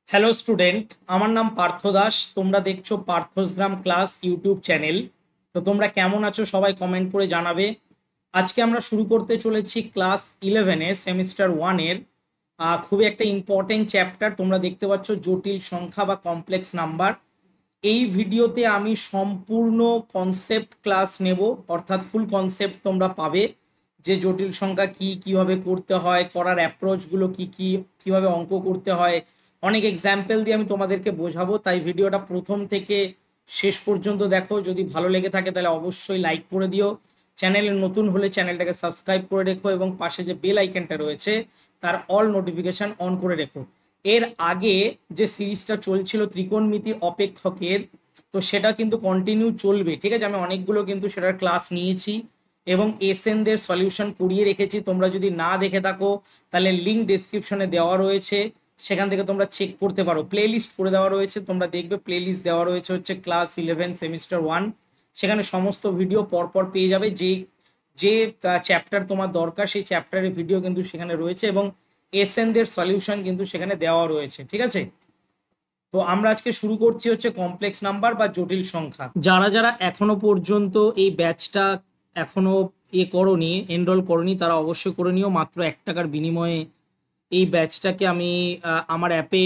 Hello student, আমার নাম পার্থ দাস। তোমরা দেখছো পার্থসগ্রাম ক্লাস ইউটিউব চ্যানেল। তো তোমরা কেমন আছো সবাই কমেন্ট করে জানাবে। আজকে আমরা শুরু করতে চলেছি ক্লাস 11-এর সেমিস্টার 1-এর খুবই একটা ইম্পর্টেন্ট চ্যাপ্টার। তোমরা দেখতে পাচ্ছ জটিল সংখ্যা বা কমপ্লেক্স নাম্বার। এই ভিডিওতে আমি সম্পূর্ণ কনসেপ্ট ক্লাস নেব, অর্থাৎ ফুল কনসেপ্ট তোমরা পাবে যে জটিল সংখ্যা কি, কিভাবে করতে হয়, করার অ্যাপ্রোচগুলো কি কি, কিভাবে অঙ্ক করতে হয়। অনেক এক্সাম্পল দিয়ে আমি তোমাদেরকে বোঝাবো, তাই ভিডিওটা প্রথম থেকে শেষ পর্যন্ত দেখো। যদি ভালো লেগে থাকে তাহলে অবশ্যই লাইক করে দিও। চ্যানেলে নতুন হলে চ্যানেলটাকে সাবস্ক্রাইব করে রেখো এবং পাশে যে বেল আইকনটা রয়েছে তার অল নোটিফিকেশন অন করে রেখো। এর আগে যে সিরিজটা চলছিল ত্রিকোণমিতির অপেক্ষকের, তো সেটা কিন্তু কন্টিনিউ চলবে, ঠিক আছে। আমি অনেকগুলো কিন্তু সেটার ক্লাস নিয়েছি এবং এসএনদের সলিউশন করিয়ে রেখেছি। তোমরা যদি না দেখে থাকো তাহলে লিঙ্ক ডেসক্রিপশনে দেওয়া রয়েছে, সেখান থেকে তোমরা চেক করতে পারো। প্লে লিস্ট করে দেওয়া রয়েছে, তোমরা দেখবে প্লে লিস্ট দেওয়া রয়েছে হচ্ছে ক্লাস 11 সেমিস্টার 1। সেখানে সমস্ত ভিডিও পরপর পেয়ে যাবে। যে যে চ্যাপ্টার তোমার দরকার সেই চ্যাপ্টারের ভিডিও কিন্তু সেখানে রয়েছে এবং এসএনদের সলিউশন কিন্তু সেখানে দেওয়া রয়েছে, ঠিক আছে। তো আমরা আজকে শুরু করছি হচ্ছে কমপ্লেক্স নাম্বার বা জটিল সংখ্যা। যারা যারা এখনো পর্যন্ত এই ব্যাচটা এখনো করনি, এনরোল করনি, তারা অবশ্যই করে নিও। মাত্র 1 টাকার বিনিময়ে এই ব্যাচটাকে আমি আমার অ্যাপে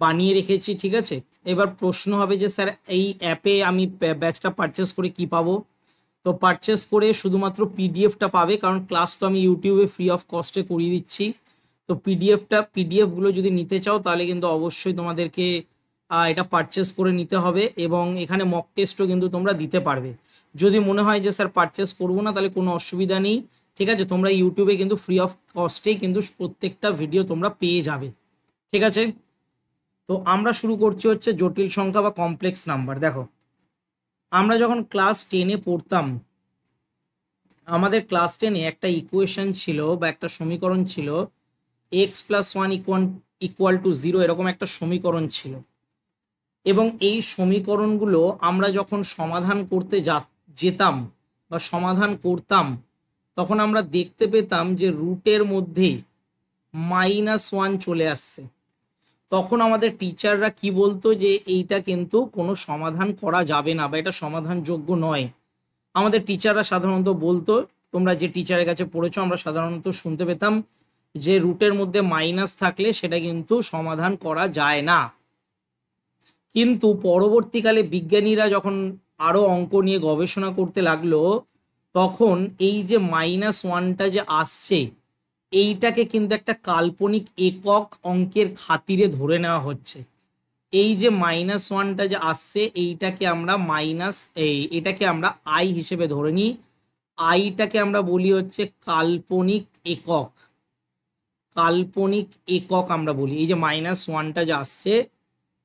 বানিয়ে রেখেছি, ঠিক আছে। এবার প্রশ্ন হবে যে স্যার এই অ্যাপে আমি ব্যাচটা পারচেস করে কি পাবো। তো পারচেস করে শুধুমাত্র পিডিএফটা পাবে, কারণ ক্লাস তো আমি ইউটিউবে ফ্রি অফ কস্টে করিয়ে দিচ্ছি। তো পিডিএফগুলো যদি নিতে চাও তাহলে কিন্তু অবশ্যই তোমাদেরকে এটা পারচেস করে নিতে হবে এবং এখানে মক টেস্টও কিন্তু তোমরা দিতে পারবে। যদি মনে হয় যে স্যার পারচেস করবো না তাহলে কোনো অসুবিধা নেই, ঠিক আছে। তোমরা ইউটিউবে কিন্তু ফ্রি অফ কস্টেই কিন্তু প্রত্যেকটা ভিডিও তোমরা পেয়ে যাবে, ঠিক আছে। তো আমরা শুরু করছি হচ্ছে জটিল সংখ্যা বা কমপ্লেক্স নাম্বার। দেখো, আমরা যখন ক্লাস 10-এ পড়তাম, আমাদের ক্লাস 10-এ একটা ইকুয়েশন ছিল বা একটা সমীকরণ ছিল, x+1 ইকুয়াল টু 0, এরকম একটা সমীকরণ ছিল। এবং এই সমীকরণগুলো আমরা যখন সমাধান করতে যেতাম বা সমাধান করতাম, তখন আমরা দেখতে পেতাম যে রুটের মধ্যে -1 চলে আসছে। তখন আমাদের টিচাররা কি বলতো যে এইটা কিন্তু কোনো সমাধান করা যাবে না বা এটা সমাধানযোগ্য নয়। আমাদের টিচাররা সাধারণত বলতো, তোমরা যে টিচারের কাছে পড়েছো, আমরা সাধারণত শুনতে পেতাম যে রুটের মধ্যে মাইনাস থাকলে সেটা কিন্তু সমাধান করা যায় না। কিন্তু পরবর্তীকালে বিজ্ঞানীরা যখন আরো অঙ্ক নিয়ে গবেষণা করতে লাগলো, তখন এই যে -1টা যে আসছে, এইটাকে কিন্তু একটা কাল্পনিক একক অঙ্কের খাতিরে ধরে নেওয়া হচ্ছে। এই যে -1টা যে আসছে এইটাকে আমরা এটাকে আমরা আই হিসেবে ধরে নিই। আইটাকে আমরা বলি হচ্ছে কাল্পনিক একক। কাল্পনিক একক আমরা বলি, এই যে -1টা যে আসছে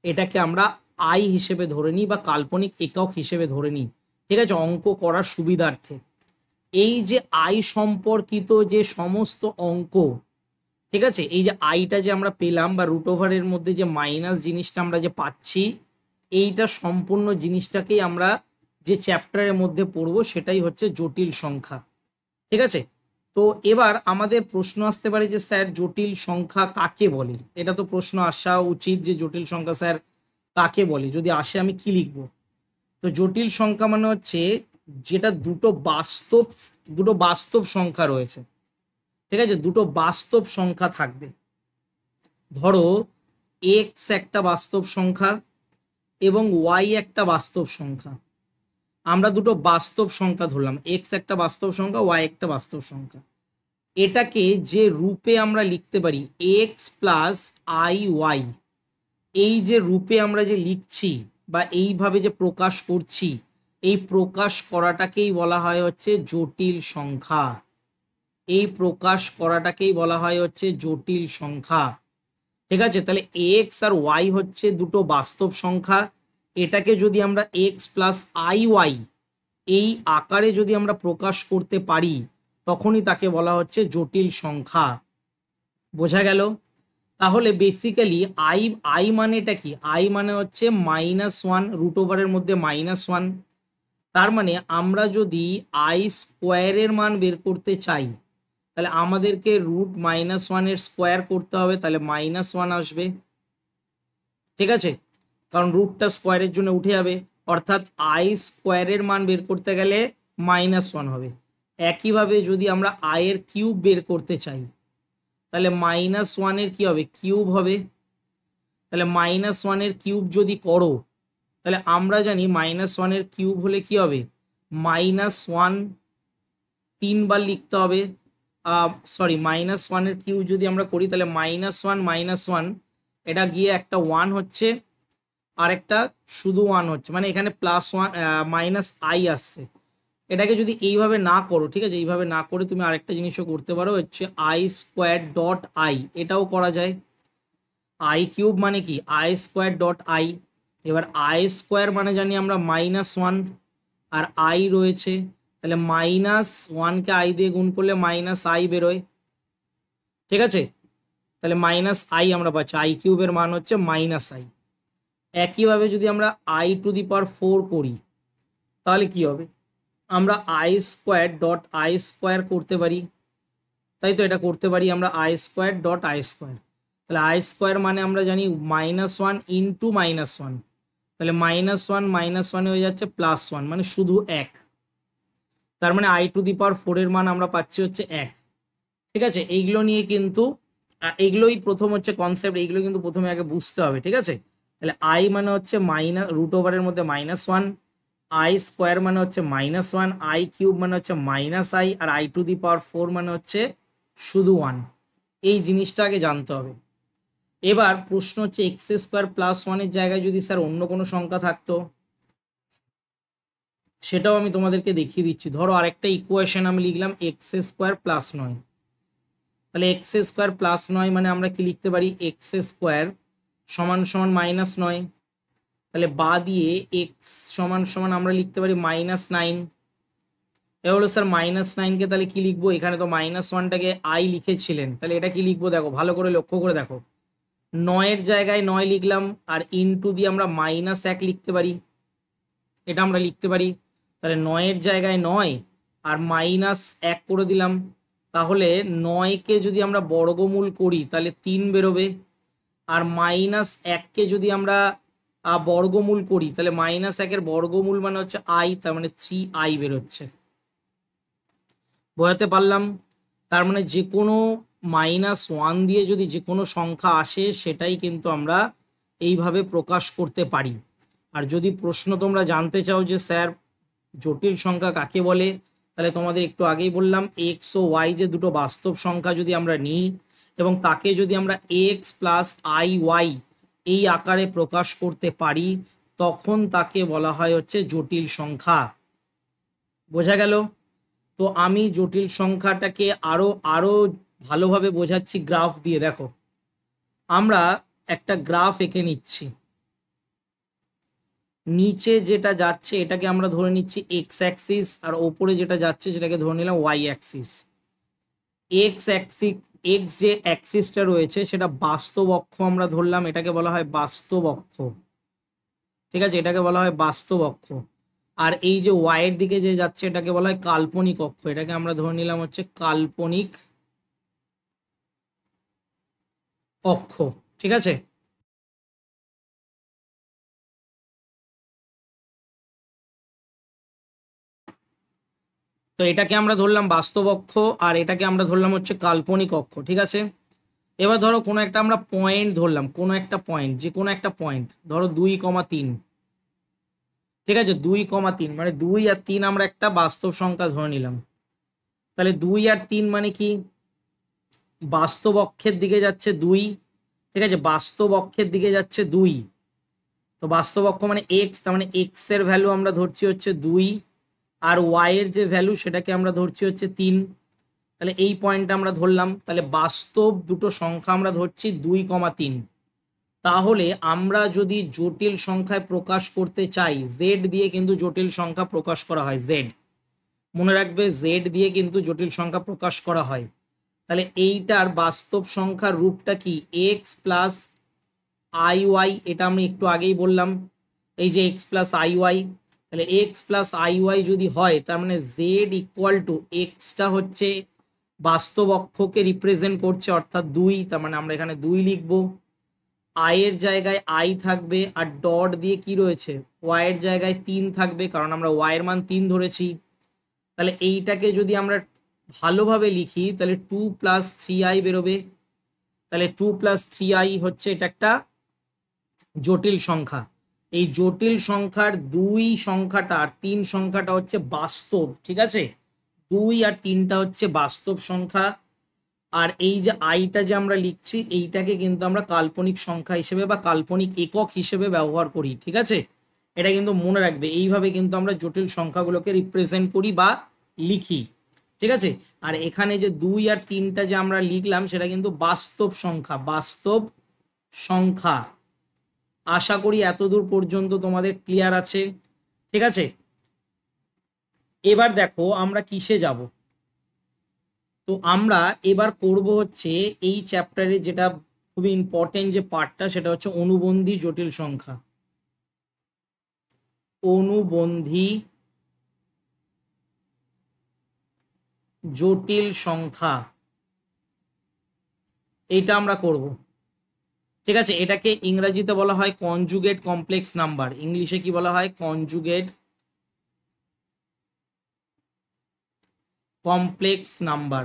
এটাকে আমরা আই হিসেবে ধরে নিই বা কাল্পনিক একক হিসেবে ধরে নিই, ঠিক আছে, অঙ্ক করার সুবিধার্থে। এই যে আই সম্পর্কিত যে সমস্ত অঙ্ক, ঠিক আছে, এই যে আইটা যে আমরা পেলাম বা রুট ওভারের মধ্যে যে মাইনাস জিনিসটা আমরা যে পাচ্ছি, এইটা সম্পূর্ণ জিনিসটাকেই আমরা যে চ্যাপ্টারের মধ্যে পড়বো সেটাই হচ্ছে জটিল সংখ্যা, ঠিক আছে। তো এবার আমাদের প্রশ্ন আসতে পারে যে স্যার জটিল সংখ্যা কাকে বলে। এটা তো প্রশ্ন আসা উচিত যে জটিল সংখ্যা স্যার কাকে বলে। যদি আসে আমি কি লিখবো। তো জটিল সংখ্যা মানে হচ্ছে যেটা দুটো বাস্তব সংখ্যা রয়েছে, ঠিক আছে, দুটো বাস্তব সংখ্যা থাকবে। ধরো এক্স একটা বাস্তব সংখ্যা এবং ওয়াই একটা বাস্তব সংখ্যা। আমরা দুটো বাস্তব সংখ্যা ধরলাম, এক্স একটা বাস্তব সংখ্যা, ওয়াই একটা বাস্তব সংখ্যা। এটাকে যে রূপে আমরা লিখতে পারি এক্স প্লাস আই ওয়াই, এই যে রূপে আমরা যে লিখছি বা এইভাবে যে প্রকাশ করছি, এই প্রকাশ করাটাকেই বলা হয় হচ্ছে জটিল সংখ্যা। এই প্রকাশ করাটাকেই বলা হয় হচ্ছে জটিল সংখ্যা, ঠিক আছে। তাহলে এক্স আর ওয়াই হচ্ছে দুটো বাস্তব সংখ্যা। এটাকে যদি আমরা এক্স প্লাস আই ওয়াই এই আকারে যদি আমরা প্রকাশ করতে পারি, তখনই তাকে বলা হচ্ছে জটিল সংখ্যা। বোঝা গেল। তাহলে বেসিক্যালি আই আই মানেটা কি, আই মানে হচ্ছে -1, রুট ওভারের মধ্যে -1। তার মানে আমরা যদি আই স্কোয়ারের মান বের করতে চাই তাহলে আমাদেরকে √-1 এর স্কোয়ার করতে হবে, তাহলে -1 আসবে। ঠিক আছে, কারণ রুটটা স্কোয়ারের জন্য উঠে যাবে, অর্থাৎ আই স্কোয়ারের মান বের করতে গেলে -1 হবে। একইভাবে যদি আমরা আয়ের কিউব বের করতে চাই তাহলে -1-এর কি হবে, কিউব হবে। তাহলে -1-এর কিউব যদি করো তাহলে আমরা জানি -1-এর কিউব হলে কি হবে, -1 3বার লিখতে হবে। সরি, -1-এর কিউব যদি আমরা করি তাহলে -1 এটা গিয়ে একটা 1 হচ্ছে, আর একটা শুধু 1 হচ্ছে, মানে এখানে +1 -i আসছে। এটাকে যদি এইভাবে না করো, ঠিক আছে, এইভাবে না করে তুমি আরেকটা জিনিসও করতে পারো, হচ্ছে i².i, এটাও করা যায়। আই কিউব মানে কি, i².i। এবার i² মানে জানি আমরা -1, আর i রয়েছে, তাহলে -1কে i দিয়ে গুণ করলে -i বেরোয়, ঠিক আছে। তাহলে -i আমরা পাচ্ছি, i কিউবের মান হচ্ছে -i। একইভাবে যদি আমরা i⁴ করি তাহলে কি হবে, আমরা i².i² করতে পারি, তাই তো, এটা করতে পারি আমরা i².i²। তাহলে i² মানে আমরা জানি -1 ইন্টু -1, তাহলে -1 হয়ে যাচ্ছে +1, মানে শুধু 1। তার মানে i⁴ এর মান আমরা পাচ্ছি হচ্ছে 1। ঠিক আছে, এইগুলো নিয়ে কিন্তু এইগুলোই প্রথম হচ্ছে কনসেপ্ট, এইগুলো কিন্তু প্রথমে আগে বুঝতে হবে, ঠিক আছে। তাহলে i মানে হচ্ছে √এর মধ্যে -1, i² মানে হচ্ছে -1, i কিউব মানে হচ্ছে -i, আর i⁴ মানে হচ্ছে শুধু 1। এই জিনিসটা আগে জানতে হবে। এবার প্রশ্ন হচ্ছে x² + 1-এর জায়গায় যদি স্যার অন্য কোনো সংখ্যা থাকতো, সেটাও আমি তোমাদেরকে দেখিয়ে দিচ্ছি। ধরো আরেকটা ইকুয়েশন আমি লিখলাম x² + 9, তাহলে x² + 9 মানে আমরা কি লিখতে পারি, x² = -9, তাহলে বা দিয়ে x = আমরা লিখতে পারি -9। এ হলো স্যার -9কে তাহলে কি লিখবো, এখানে তো -1টাকে i লিখেছিলেন, তাহলে এটা কি লিখবো দেখো, ভালো করে লক্ষ্য করে দেখো, 9-এর জায়গায় 9 লিখলাম, আর ইনটু দিয়ে আমরা -1 লিখতে পারি, এটা আমরা লিখতে পারি। তাহলে 9-এর জায়গায় 9 আর -1 করে দিলাম, তাহলে 9কে যদি আমরা বর্গমূল করি তাহলে 3 বেরোবে, আর -1কে যদি আমরা বর্গমূল করি তাহলে -1-এর বর্গমূল মানে হচ্ছে i, তার মানে 3i বেরোচ্ছে। বোঝাতে পারলাম? তার মানে যে কোনো -1 দিয়ে যদি যে কোনো সংখ্যা আসে সেটাই কিন্তু আমরা এইভাবে প্রকাশ করতে পারি। আর যদি প্রশ্ন তোমরা জানতে চাও যে স্যার জটিল সংখ্যা কাকে বলে, তাহলে তোমাদের একটু আগেই বললাম এক্স ও ওয়াই যে দুটো বাস্তব সংখ্যা যদি আমরা নিই এবং তাকে যদি আমরা এক্স প্লাস আই ওয়াই এই আকারে প্রকাশ করতে পারি তখন তাকে বলা হয় হচ্ছে জটিল সংখ্যা। বোঝা গেল? তো আমি জটিল সংখ্যাটাকে আরো ভালোভাবে বোঝাচ্ছি গ্রাফ দিয়ে। দেখো, আমরা একটা গ্রাফ এঁকে নিচ্ছি, নিচে যেটা যাচ্ছে এটাকে আমরা ধরে নিচ্ছি এক্স অ্যাক্সিস, আর ওপরে যেটা যাচ্ছে সেটাকে ধরে নিলাম ওয়াই অ্যাক্সিস। এক্স যে অ্যাক্সিসটা রয়েছে সেটা বাস্তব অক্ষ আমরা ধরলাম, এটাকে বলা হয় বাস্তব অক্ষ, ঠিক আছে, এটাকে বলা হয় বাস্তব অক্ষ। আর এই যে ওয়াইয়ের দিকে যে যাচ্ছে এটাকে বলা হয় কাল্পনিক অক্ষ, এটাকে আমরা ধরে নিলাম হচ্ছে কাল্পনিক অক্ষ, ঠিক আছে। তো এটাকে আমরা ধরলাম বাস্তব অক্ষ আর এটাকে আমরা ধরলাম হচ্ছে কাল্পনিক অক্ষ, ঠিক আছে। এবার ধরো কোনো একটা আমরা পয়েন্ট ধরলাম, কোনো একটা পয়েন্ট, যে কোনো একটা পয়েন্ট ধরো 2,3, ঠিক আছে, 2,3 মানে 2 আর 3 আমরা একটা বাস্তব সংখ্যা ধরে নিলাম। তাহলে 2 আর 3 মানে কি, বাস্তব অক্ষের দিকে যাচ্ছে 2, ঠিক আছে, বাস্তব অক্ষের দিকে যাচ্ছে 2। তো বাস্তব অক্ষ মানে এক্স, তার মানে এক্স এর ভ্যালু আমরা ধরছি হচ্ছে 2, আর ওয়াই এর যে ভ্যালু সেটাকে আমরা ধরছি হচ্ছে 3। তাহলে এই পয়েন্টটা আমরা ধরলাম, তাহলে বাস্তব দুটো সংখ্যা আমরা ধরছি 2,3। তাহলে আমরা যদি জটিল সংখ্যায় প্রকাশ করতে চাই, জেড দিয়ে কিন্তু জটিল সংখ্যা প্রকাশ করা হয়, জেড, মনে রাখবে জেড দিয়ে কিন্তু জটিল সংখ্যা প্রকাশ করা হয়। তাহলে এইটার বাস্তব সংখ্যার রূপটা কি, এক্স প্লাস আই ওয়াই, এটা আমি একটু আগেই বললাম, এই যে এক্স প্লাস আই ওয়াই। তাহলে এক্স প্লাস আই ওয়াই যদি হয় তার মানে জেড ইকুয়াল টু এক্সটা হচ্ছে বাস্তব অক্ষকে রিপ্রেজেন্ট করছে অর্থাৎ 2, তার মানে আমরা এখানে 2 লিখবো, আই এর জায়গায় আই থাকবে, আর ডট দিয়ে কি রয়েছে, ওয়াই এর জায়গায় 3 থাকবে, কারণ আমরা ওয়াই এর মান 3 ধরেছি। তাহলে এইটাকে যদি আমরা ভালোভাবে লিখি তাহলে 2 + 3i বেরোবে। তাহলে 2 + 3i হচ্ছে এটা একটা জটিল সংখ্যা। এই জটিল সংখ্যার 2 সংখ্যাটা আর 3 সংখ্যাটা হচ্ছে বাস্তব, ঠিক আছে? 2 আর 3টা হচ্ছে বাস্তব সংখ্যা। আর এই যে আইটা যে আমরা লিখছি এইটাকে কিন্তু আমরা কাল্পনিক সংখ্যা হিসেবে বা কাল্পনিক একক হিসেবে ব্যবহার করি, ঠিক আছে? এটা কিন্তু মনে রাখবে, এইভাবে কিন্তু আমরা জটিল সংখ্যাগুলোকে রিপ্রেজেন্ট করি বা লিখি, ঠিক আছে? আর এখানে যে 2 আর 3টা যে আমরা লিখলাম সেটা কিন্তু বাস্তব সংখ্যা, বাস্তব সংখ্যা। আশা করি এতদূর পর্যন্ত তোমাদের ক্লিয়ার আছে, ঠিক আছে? এবার দেখো আমরা কিসে যাব। তো আমরা এবার করব হচ্ছে এই চ্যাপ্টারে যেটা খুবই ইম্পর্টেন্ট যে পার্টটা, সেটা হচ্ছে অনুবন্ধী জটিল সংখ্যা। অনুবন্ধী জটিল সংখ্যা এইটা আমরা করব, ঠিক আছে? এটাকে ইংরেজিতে বলা হয় কনজুগেট কমপ্লেক্স নাম্বার, ইংলিশে কি বলা হয়, কনজুগেট কমপ্লেক্স নাম্বার।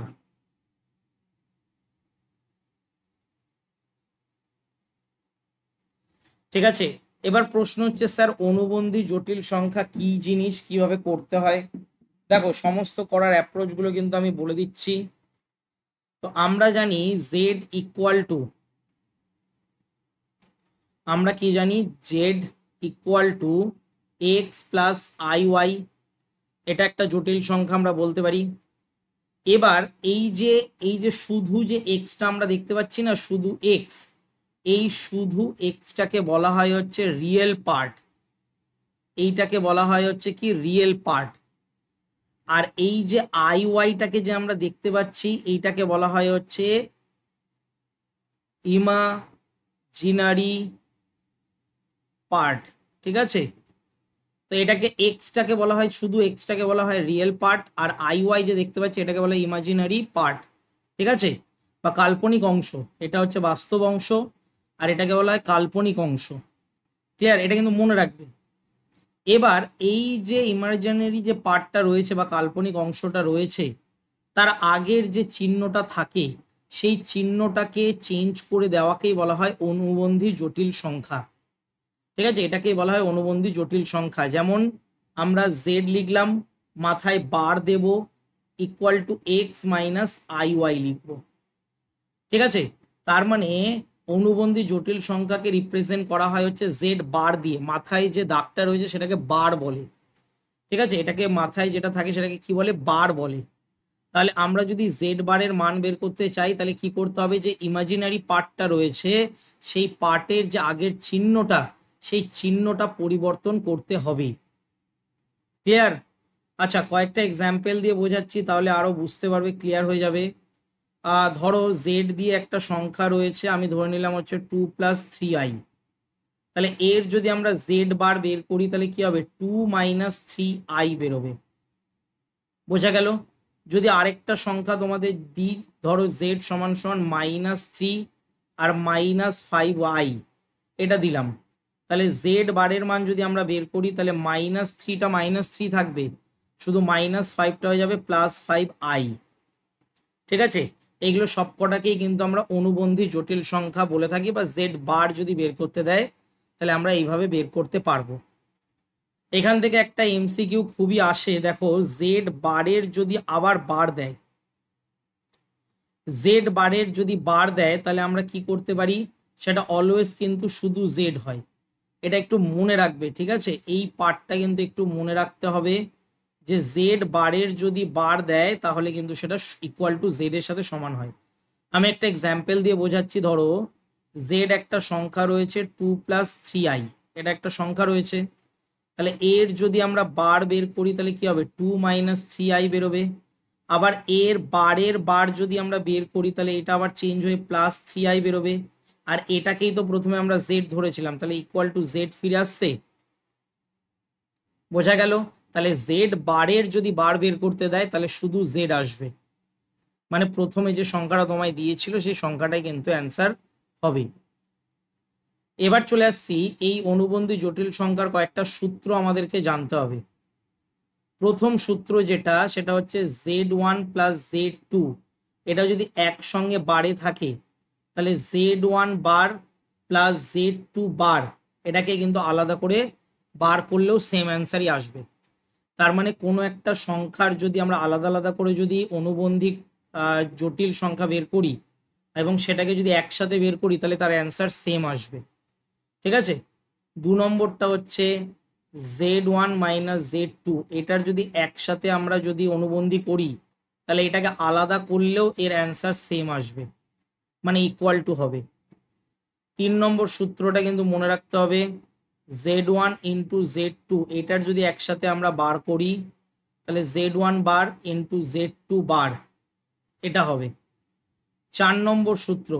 ঠিক আছে, এবার প্রশ্ন হচ্ছে স্যার অনুবন্ধী জটিল সংখ্যা কি জিনিস, কিভাবে করতে হয়? দেখো সমস্ত করার অ্যাপ্রোচগুলো কিন্তু আমি বলে দিচ্ছি। তো আমরা জানি জেড ইকুয়াল টু, আমরা কি জানি, Z equal to X plus I Y. এটা একটা জটিল সংখ্যা আমরা বলতে পারি। এবার এই যে শুধু যে এক্সটা আমরা দেখতে পাচ্ছি না, শুধু এক্স, এই শুধু এক্সটাকে বলা হয় হচ্ছে রিয়েল পার্ট, এইটাকে বলা হয় হচ্ছে কি রিয়েল পার্ট। আর এই যে আই ওয়াইটাকে যে আমরা দেখতে পাচ্ছি এইটাকে বলা হয় হচ্ছে ইমাজিনারি পার্ট, ঠিক আছে? তো এটাকে এক্সটাকে বলা হয়, শুধু এক্সটাকে বলা হয় রিয়েল পার্ট, আর আই ওয়াই যে দেখতে পাচ্ছি এটাকে বলা হয় ইমাজিনারি পার্ট, ঠিক আছে? বা কাল্পনিক অংশ। এটা হচ্ছে বাস্তব অংশ আর এটাকে বলা হয় কাল্পনিক অংশ। ক্লিয়ার? এটা কিন্তু মনে রাখবে। এবার এই যে ইমাজিনারি যে পার্টটা রয়েছে বা কাল্পনিক অংশটা রয়েছে, তার আগের যে চিহ্নটা থাকে সেই চিহ্নটাকে চেঞ্জ করে দেওয়াকেই বলা হয় অনুবন্ধী জটিল সংখ্যা, ঠিক আছে? এটাকেই বলা হয় অনুবন্ধী জটিল সংখ্যা। যেমন আমরা জেড লিখলাম, মাথায় বার দেব, equal to X minus I Y লিখব, ঠিক আছে? তার মানে অনুবন্ধী জটিল সংখ্যাকে রিপ্রেজেন্ট করা হয় হচ্ছে জেড বার দিয়ে, মাথায় যে দাগটা রয়েছে সেটাকে বার বলে, ঠিক আছে? এটাকে মাথায় যেটা থাকে সেটাকে কি বলে, বার বলে। তাহলে আমরা যদি জেড বারের মান বের করতে চাই তাহলে কি করতে হবে, যে ইমাজিনারি পার্টটা রয়েছে সেই পার্টের যে আগের চিহ্নটা সেই চিহ্নটা পরিবর্তন করতে হবে। ক্লিয়ার? আচ্ছা, কয়েকটা এক্সাম্পল দিয়ে বোঝাচ্ছি তাহলে আরো বুঝতে পারবে, ক্লিয়ার হয়ে যাবে। ধরো জেড দিয়ে একটা সংখ্যা রয়েছে, আমি ধরে নিলাম হচ্ছে 2 + 3i। তাহলে এর যদি আমরা জেড বার বের করি তাহলে কি হবে, 2 - 3i বেরোবে। বোঝা গেল? যদি আরেকটা সংখ্যা তোমাদের দিই, ধরো জেড সমান সমান -3 আর -5i, এটা দিলাম, তাহলে জেড বারের মান যদি আমরা বের করি তাহলে -3টা -3 থাকবে, শুধু -5টা হয়ে যাবে +5i, ঠিক আছে? এইগুলো সব কটাকেই কিন্তু আমরা অনুবন্ধী জটিল সংখ্যা বলে থাকি, বা জেড বার যদি বের করতে দেয় তাহলে আমরা এইভাবে বের করতে পারবো। এখান থেকে একটা এমসিকিউ খুবই আসে, দেখো জেড বারের যদি আবার বার দেয়, জেড বারের যদি বার দেয় তাহলে আমরা কি করতে পারি, সেটা অলওয়েজ কিন্তু শুধু জেড হয়, এটা একটু মনে রাখবে, ঠিক আছে? এই পার্টটা কিন্তু একটু মনে রাখতে হবে যে জেড বারের যদি বার দেয় তাহলে কিন্তু সেটা ইকুয়াল টু জেড এর সাথে সমান হয়। আমি একটা এক্সাম্পল দিয়ে বোঝাচ্ছি। ধরো জেড একটা সংখ্যা রয়েছে 2 + 3i, এটা একটা সংখ্যা রয়েছে, তাহলে এর যদি আমরা বার বের করি তাহলে কি হবে, 2 - 3i বেরোবে। আবার এর বারের বার যদি আমরা বের করি তাহলে এটা আবার চেঞ্জ হয়ে +3i বেরোবে। আর এটাকেই তো প্রথমে আমরা জেড ধরেছিলাম, তাহলে ইকুয়াল টু জেড ফিরে আসছে। বোঝা গেল? তাহলে জেড বারের যদি বার বের করতে দেয় তাহলে শুধু জেড আসবে, মানে প্রথমে যে সংখ্যাটা তোমায় দিয়েছিল সেই সংখ্যাটাই কিন্তু অ্যান্সার হবে। এবার চলে আসছি এই অনুবন্ধী জটিল সংখ্যার কয়েকটা সূত্র আমাদেরকে জানতে হবে। প্রথম সূত্র যেটা, সেটা হচ্ছে z1 প্লাস z2, এটা যদি একসঙ্গে বারে থাকে তাহলে z1 বার প্লাস z2 বার এটাকে কিন্তু আলাদা করে বার করলেও সেম অ্যান্সারই আসবে। তার মানে কোনো একটা সংখ্যার যদি আমরা আলাদা আলাদা করে যদি অনুবন্ধী জটিল সংখ্যা বের করি এবং সেটাকে যদি একসাথে বের করি তাহলে তার অ্যান্সার সেম আসবে। ঠিক আছে। 2 নম্বরটা হচ্ছে z1 মাইনাস z2, এটার যদি একসাথে আমরা যদি অনুবন্ধী করি তাহলে এটাকে আলাদা করলেও এর অ্যান্সার সেম আসবে, মানে ইকুয়াল টু হবে। 3 নম্বর সূত্রটা কিন্তু মনে রাখতে হবে, z1 ইন্টু z2, এটার যদি একসাথে আমরা বার করি তাহলে z1 বার ইন্টু z2 বার এটা হবে। 4 নম্বর সূত্র,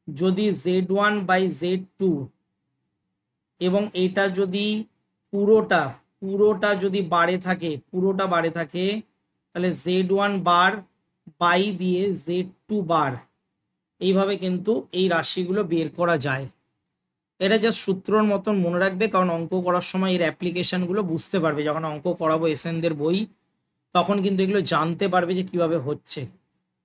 যদি z1 বাই z2 এবং এটা যদি পুরোটা যদি বারে থাকে তাহলে z1 বার বাই দিয়ে z2 বার, এইভাবে কিন্তু এই রাশিগুলো বের করা যায়। এটা জাস্ট সূত্রর মতন মনে রাখবে, কারণ অঙ্ক করার সময় এর অ্যাপ্লিকেশনগুলো বুঝতে পারবে। যখন অঙ্ক করাবো এসএনদের বই, তখন কিন্তু এগুলো জানতে পারবে যে কিভাবে হচ্ছে।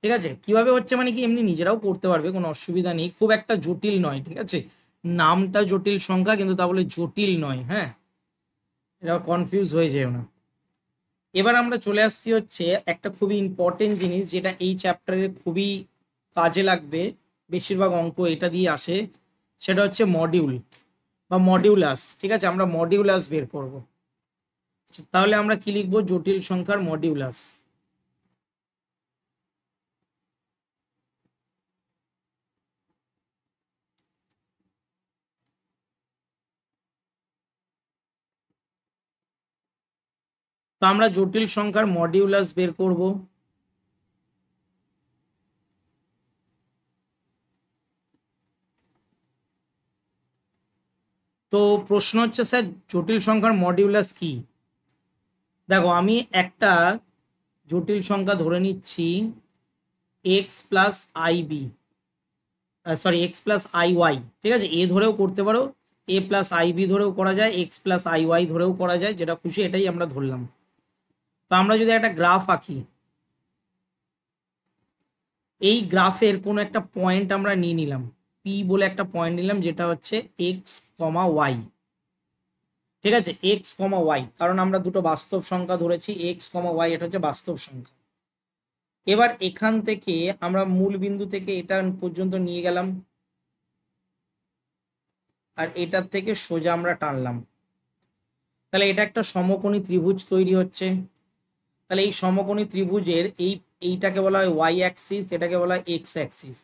ঠিক আছে, কিভাবে হচ্ছে মানে কি, এমনি নিজেরাও করতে পারবে, কোনো অসুবিধা নেই, খুব একটা জটিল নয়। ঠিক আছে, নামটা জটিল সংখ্যা কিন্তু তা বলে জটিল নয়। হ্যাঁ, এটা কনফিউজ হয়ে যেও না। এবার আমরা চলে আসছি হচ্ছে একটা খুবই ইম্পর্টেন্ট জিনিস, যেটা এই চ্যাপ্টারে খুবই কাজে লাগবে, বেশিরভাগ অঙ্ক এটা দিয়ে আসে, সেটা হচ্ছে মডিউল বা মডিউলাস। ঠিক আছে, আমরা মডিউলাস বের করব। তাহলে আমরা কি লিখবো, জটিল সংখ্যার মডিউলাস। তো আমরা জটিল সংখ্যার মডিউলাস বের করব। তো প্রশ্ন হচ্ছে স্যার জটিল সংখ্যার মডিউলাস কি। দেখো, আমি একটা জটিল সংখ্যা ধরে নিচ্ছি X plus IB, sorry X plus I Y. ঠিক আছে, এ ধরেও করতে পারো, এ প্লাস আইবি ধরেও করা যায়, এক্স প্লাস আই ওয়াই ধরেও করা যায়, যেটা খুশি এটাই আমরা ধরলাম। তো আমরা যদি একটা গ্রাফ আঁকি, এই গ্রাফের কোনো একটা পয়েন্ট আমরা নিয়ে নিলাম, পি বলে একটা পয়েন্ট নিলাম, যেটা হচ্ছে এক্স কমা ওয়াই। ঠিক আছে, এক্স কমা ওয়াই, কারণ আমরা দুটো বাস্তব সংখ্যা ধরেছি, এক্স কমা ওয়াই, এটা হচ্ছে বাস্তব সংখ্যা। এবার এখান থেকে আমরা মূল বিন্দু থেকে এটা পর্যন্ত নিয়ে গেলাম, আর এটার থেকে সোজা আমরা টানলাম, তাহলে এটা একটা সমকোণী ত্রিভুজ তৈরি হচ্ছে। তাহলে এই সমকোণী ত্রিভুজের এইটাকে বলা হয় ওয়াই অ্যাক্সিস, এটাকে বলা হয় এক্স অ্যাক্সিস।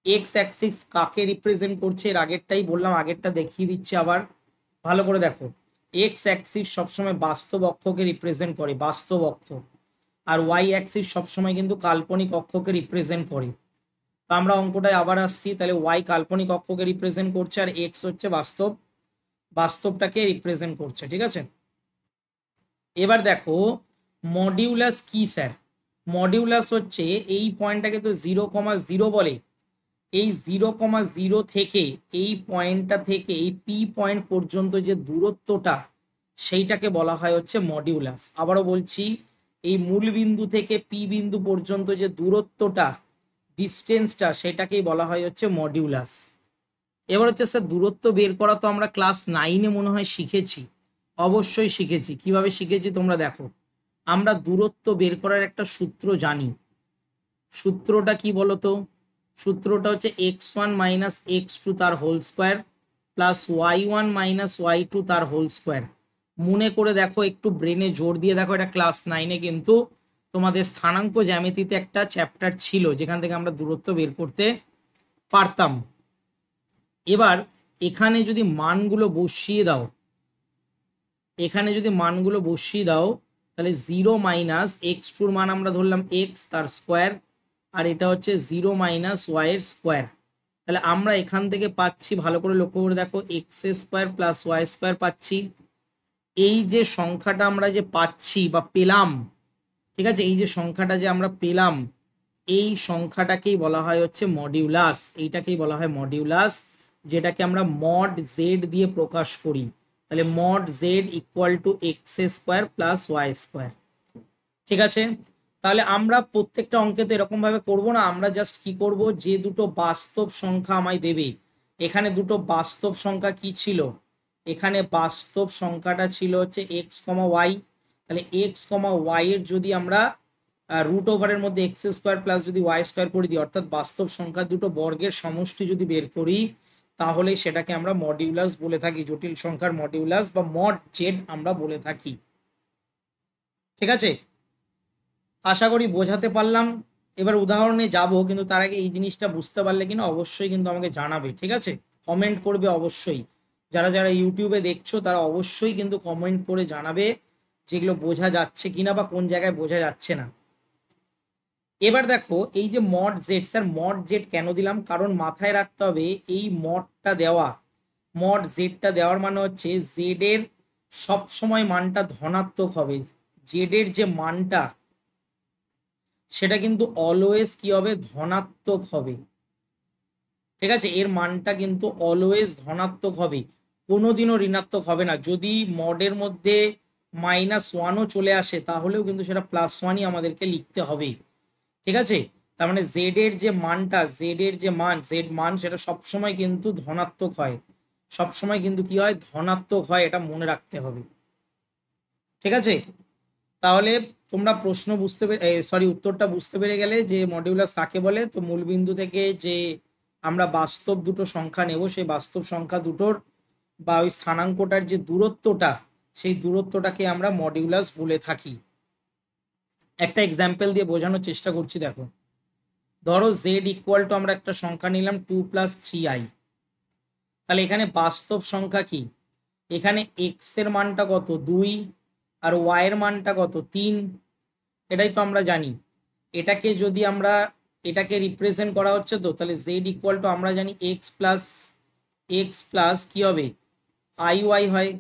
এক্স অ্যাক্সিস কাকে রিপ্রেজেন্ট করছে, এর আগেরটাই বললাম, আগেরটা দেখিয়ে দিচ্ছি আবার ভালো করে দেখো। এক্স অ্যাক্সিস সবসময় বাস্তব অক্ষকে রিপ্রেজেন্ট করে, বাস্তব অক্ষ, আর ওয়াই অ্যাক্সিস সবসময় কিন্তু কাল্পনিক অক্ষকে রিপ্রেজেন্ট করে। তো আমরা অঙ্কটায় আবার আসছি, তাহলে ওয়াই কাল্পনিক অক্ষকে রিপ্রেজেন্ট করছে আর এক্স হচ্ছে বাস্তবটাকে রিপ্রেজেন্ট করছে। ঠিক আছে, এবার দেখো মডিউলাস কি স্যার। মডিউলাস হচ্ছে এই পয়েন্টটাকে তো 0,0 বলে, এই 0,0 থেকে এই পয়েন্টটা থেকে এই পি পয়েন্ট পর্যন্ত যে দূরত্বটা, সেইটাকে বলা হয় হচ্ছে মডিউলাস। আবারও বলছি, এই মূল বিন্দু থেকে পি বিন্দু পর্যন্ত যে দূরত্বটা, ডিস্টেন্সটা, সেটাকেই বলা হয় হচ্ছে মডিউলাস। এবার হচ্ছে স্যার দূরত্ব বের করা তো আমরা ক্লাস 9-এ মনে হয় শিখেছি। অবশ্যই শিখেছি। কিভাবে শিখেছি তোমরা দেখো, আমরা দূরত্ব বের করার একটা সূত্র জানি। সূত্রটা কি বলতো, সূত্রটা হচ্ছে x1 মাইনাস x2 তার whole square plus y1 minus y2 তার হোল স্কোয়ার। মনে করে দেখো, একটু ব্রেনে জোর দিয়ে দেখো, এটা ক্লাস 9-এ কিন্তু তোমাদের স্থানাঙ্ক জ্যামিতিতে একটা চ্যাপ্টার ছিল, যেখান থেকে আমরা দূরত্ব বের করতে পারতাম। এবার এখানে যদি মানগুলো বসিয়ে দাও, তাহলে 0 মাইনাস x2-র মান আমরা ধরলাম x তার স্কোয়ার, আর এটা হচ্ছে 0 মাইনাস ওয়াই এর স্কোয়ার। তাহলে আমরা এখান থেকে পাচ্ছি, ভালো করে লক্ষ্য করে দেখো, X square plus Y square পাচ্ছি। এই যে সংখ্যাটা আমরা যে পাচ্ছি বা পেলাম, ঠিক আছে, এই যে সংখ্যাটা যে আমরা পেলাম, এই সংখ্যাটাকেই বলা হয় হচ্ছে মডিউলাস, এইটাকেই বলা হয় মডিউলাস, যেটাকে আমরা মড জেড দিয়ে প্রকাশ করি। তাহলে mod Z equal to X square plus Y square. ঠিক আছে, তাহলে আমরা প্রত্যেকটা অঙ্কে তো এরকম ভাবে করবো না, আমরা জাস্ট কি করব, যে দুটো বাস্তব সংখ্যা আমায় দেবে, এখানে দুটো বাস্তব সংখ্যা কি ছিল, এখানে বাস্তব সংখ্যাটা ছিল হচ্ছে এক্স কমা ওয়াই। তাহলে এক্স কমা ওয়াই এর যদি আমরা রুট ওভারের মধ্যে এক্স স্কোয়ার প্লাস যদি ওয়াই স্কোয়ার করে দিই, অর্থাৎ বাস্তব সংখ্যা দুটো বর্গের সমষ্টি যদি বের করি, তাহলে সেটাকে আমরা মডিউলাস বলে থাকি, জটিল সংখ্যার মডিউলাস বা মড জেড আমরা বলে থাকি। ঠিক আছে, আশা করি বোঝাতে পারলাম। এবার উদাহরণে যাব, কিন্তু তার আগে এই জিনিসটা বুঝতে পারলে কিনা অবশ্যই কিন্তু আমাকে জানাবে। ঠিক আছে, কমেন্ট করবে অবশ্যই। যারা যারা ইউটিউবে দেখছো তারা অবশ্যই কিন্তু কমেন্ট করে জানাবে যেগুলো বোঝা যাচ্ছে কিনা বা কোন জায়গায় বোঝা যাচ্ছে না। এবার দেখো, এই যে mod Z, sir mod Z কেন দিলাম, কারণ মাথায় রাখতে হবে এই মডটা দেওয়া, মড জেডটা দেওয়ার মানে হচ্ছে জেড এর সব সময় মানটা ধনাত্মক হবে। জেড এর যে মানটা সেটা কিন্তু অলওয়েজ কি হবে, ধনাত্মক হবে। ঠিক আছে, এর মানটা কিন্তু অলওয়েজ ধনাত্মক হবে, কোনোদিনও ঋণাত্মক হবে না। যদি মডের মধ্যে -1ও চলে আসে তাহলেও কিন্তু সেটা +1ই আমাদেরকে লিখতে হবে। ঠিক আছে, তার মানে জেড এর যে মানটা, জেড এর যে মান, জেড মান সেটা সবসময় কিন্তু ধনাত্মক হয়, সবসময় কিন্তু কি হয়, ধনাত্মক হয়, এটা মনে রাখতে হবে। ঠিক আছে, তাহলে তোমরা প্রশ্ন বুঝতে পেরে, সরি উত্তরটা বুঝতে পেরে গেলে যে মডিউলাস কাকে বলে। তো মূলবিন্দু থেকে যে আমরা বাস্তব দুটো সংখ্যা নেব, সেই বাস্তব সংখ্যা দুটোর বা ওই স্থানাঙ্কটার যে দূরত্বটা, সেই দূরত্বটাকে আমরা মডিউলাস বলে থাকি। একটা এক্সাম্পল দিয়ে বোঝানোর চেষ্টা করছি। দেখো, ধরো জেড ইকুয়াল টু আমরা একটা সংখ্যা নিলাম 2 + 3i। তাহলে এখানে বাস্তব সংখ্যা কি, এখানে এক্স এর মানটা কত 2 আর ওয়াই এর মানটা কত 3, এটাই তো আমরা জানি। এটাকে যদি আমরা, এটাকে রিপ্রেজেন্ট করা হচ্ছে, তো তাহলে জেড ইকুয়াল টু আমরা জানি এক্স প্লাস কি হবে, আই ওয়াই হয়,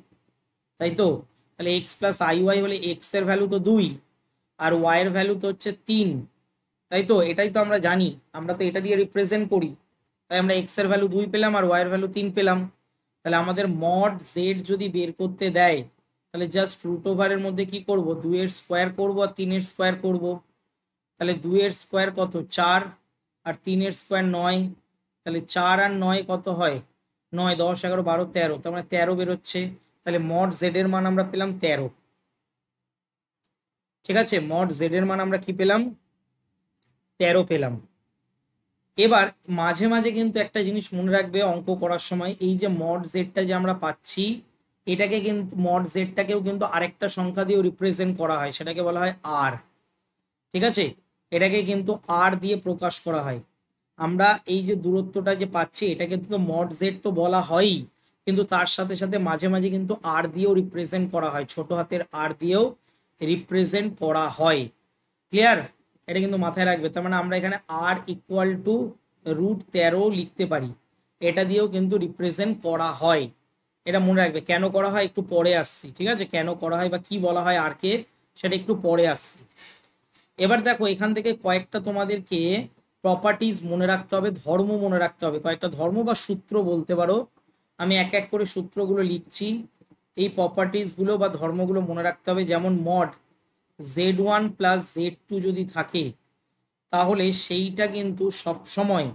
তাই তো। তাহলে এক্স প্লাস আই ওয়াই হলে এক্স এর ভ্যালু তো 2 আর ওয়াই এর ভ্যালু তো হচ্ছে 3, তাই তো। এটাই তো আমরা জানি, আমরা তো এটা দিয়ে রিপ্রেজেন্ট করি। তাই আমরা এক্স এর ভ্যালু 2 পেলাম আর ওয়াই এর ভ্যালু 3 পেলাম। তাহলে আমাদের মড জেড যদি বের করতে দেয়, তাহলে জাস্ট রুট ওভারের মধ্যে কি করব, 2 এর স্কোয়ার করব আর 3 এর স্কোয়ার করব। তাহলে 2 এর স্কোয়ার কত 4 আর 3 এর স্কোয়ার 9। তাহলে 4 আর 9 কত হয়, 9 10 11 12 13, তার মানে 13 বেরোচ্ছে। তাহলে মড জেড এর মান আমরা পেলাম 13। ঠিক আছে, মড জেড এর মান আমরা কি পেলাম, 13 পেলাম। এবার মাঝে মাঝে কিন্তু একটা জিনিস মনে রাখবে অঙ্ক করার সময়, এই যে মড জেডটা যে আমরা পাচ্ছি, এটাকে কিন্তু মড জেডটাকেও কিন্তু আরেকটা সংখ্যা দিয়েও রিপ্রেজেন্ট করা হয়, সেটাকে বলা হয় আর। ঠিক আছে, এটাকে কিন্তু আর দিয়ে প্রকাশ করা হয়। আমরা এই যে দূরত্বটা যে পাচ্ছি, এটাকে তো মড জেড তো বলা হয়ই, কিন্তু তার সাথে সাথে মাঝে মাঝে কিন্তু আর দিয়েও রিপ্রেজেন্ট করা হয়, ছোট হাতের আর দিয়েও রিপ্রেজেন্ট করা হয়। ক্লিয়ার, এটা কিন্তু মাথায় রাখবে। তার মানে আমরা এখানে আর ইকুয়াল টু √13 লিখতে পারি, এটা দিয়েও কিন্তু রিপ্রেজেন্ট করা হয়। এটা মনে রাখবে, কেন করা হয় একটু পরে আসছি। ঠিক আছে, কেন করা হয় বা কি বলা হয় আর কে, সেটা একটু পরে আসছি। এবার দেখো, এখান থেকে কয়েকটা তোমাদেরকে প্রপার্টিজ মনে রাখতে হবে, ধর্ম মনে রাখতে হবে, কয়েকটা ধর্ম বা সূত্র বলতে পারো। আমি এক এক করে সূত্রগুলো লিখছি, এই প্রপার্টিজগুলো বা ধর্মগুলো মনে রাখতে হবে। যেমন মড z1 + z2 যদি থাকে, তাহলে সেইটা কিন্তু সব সময়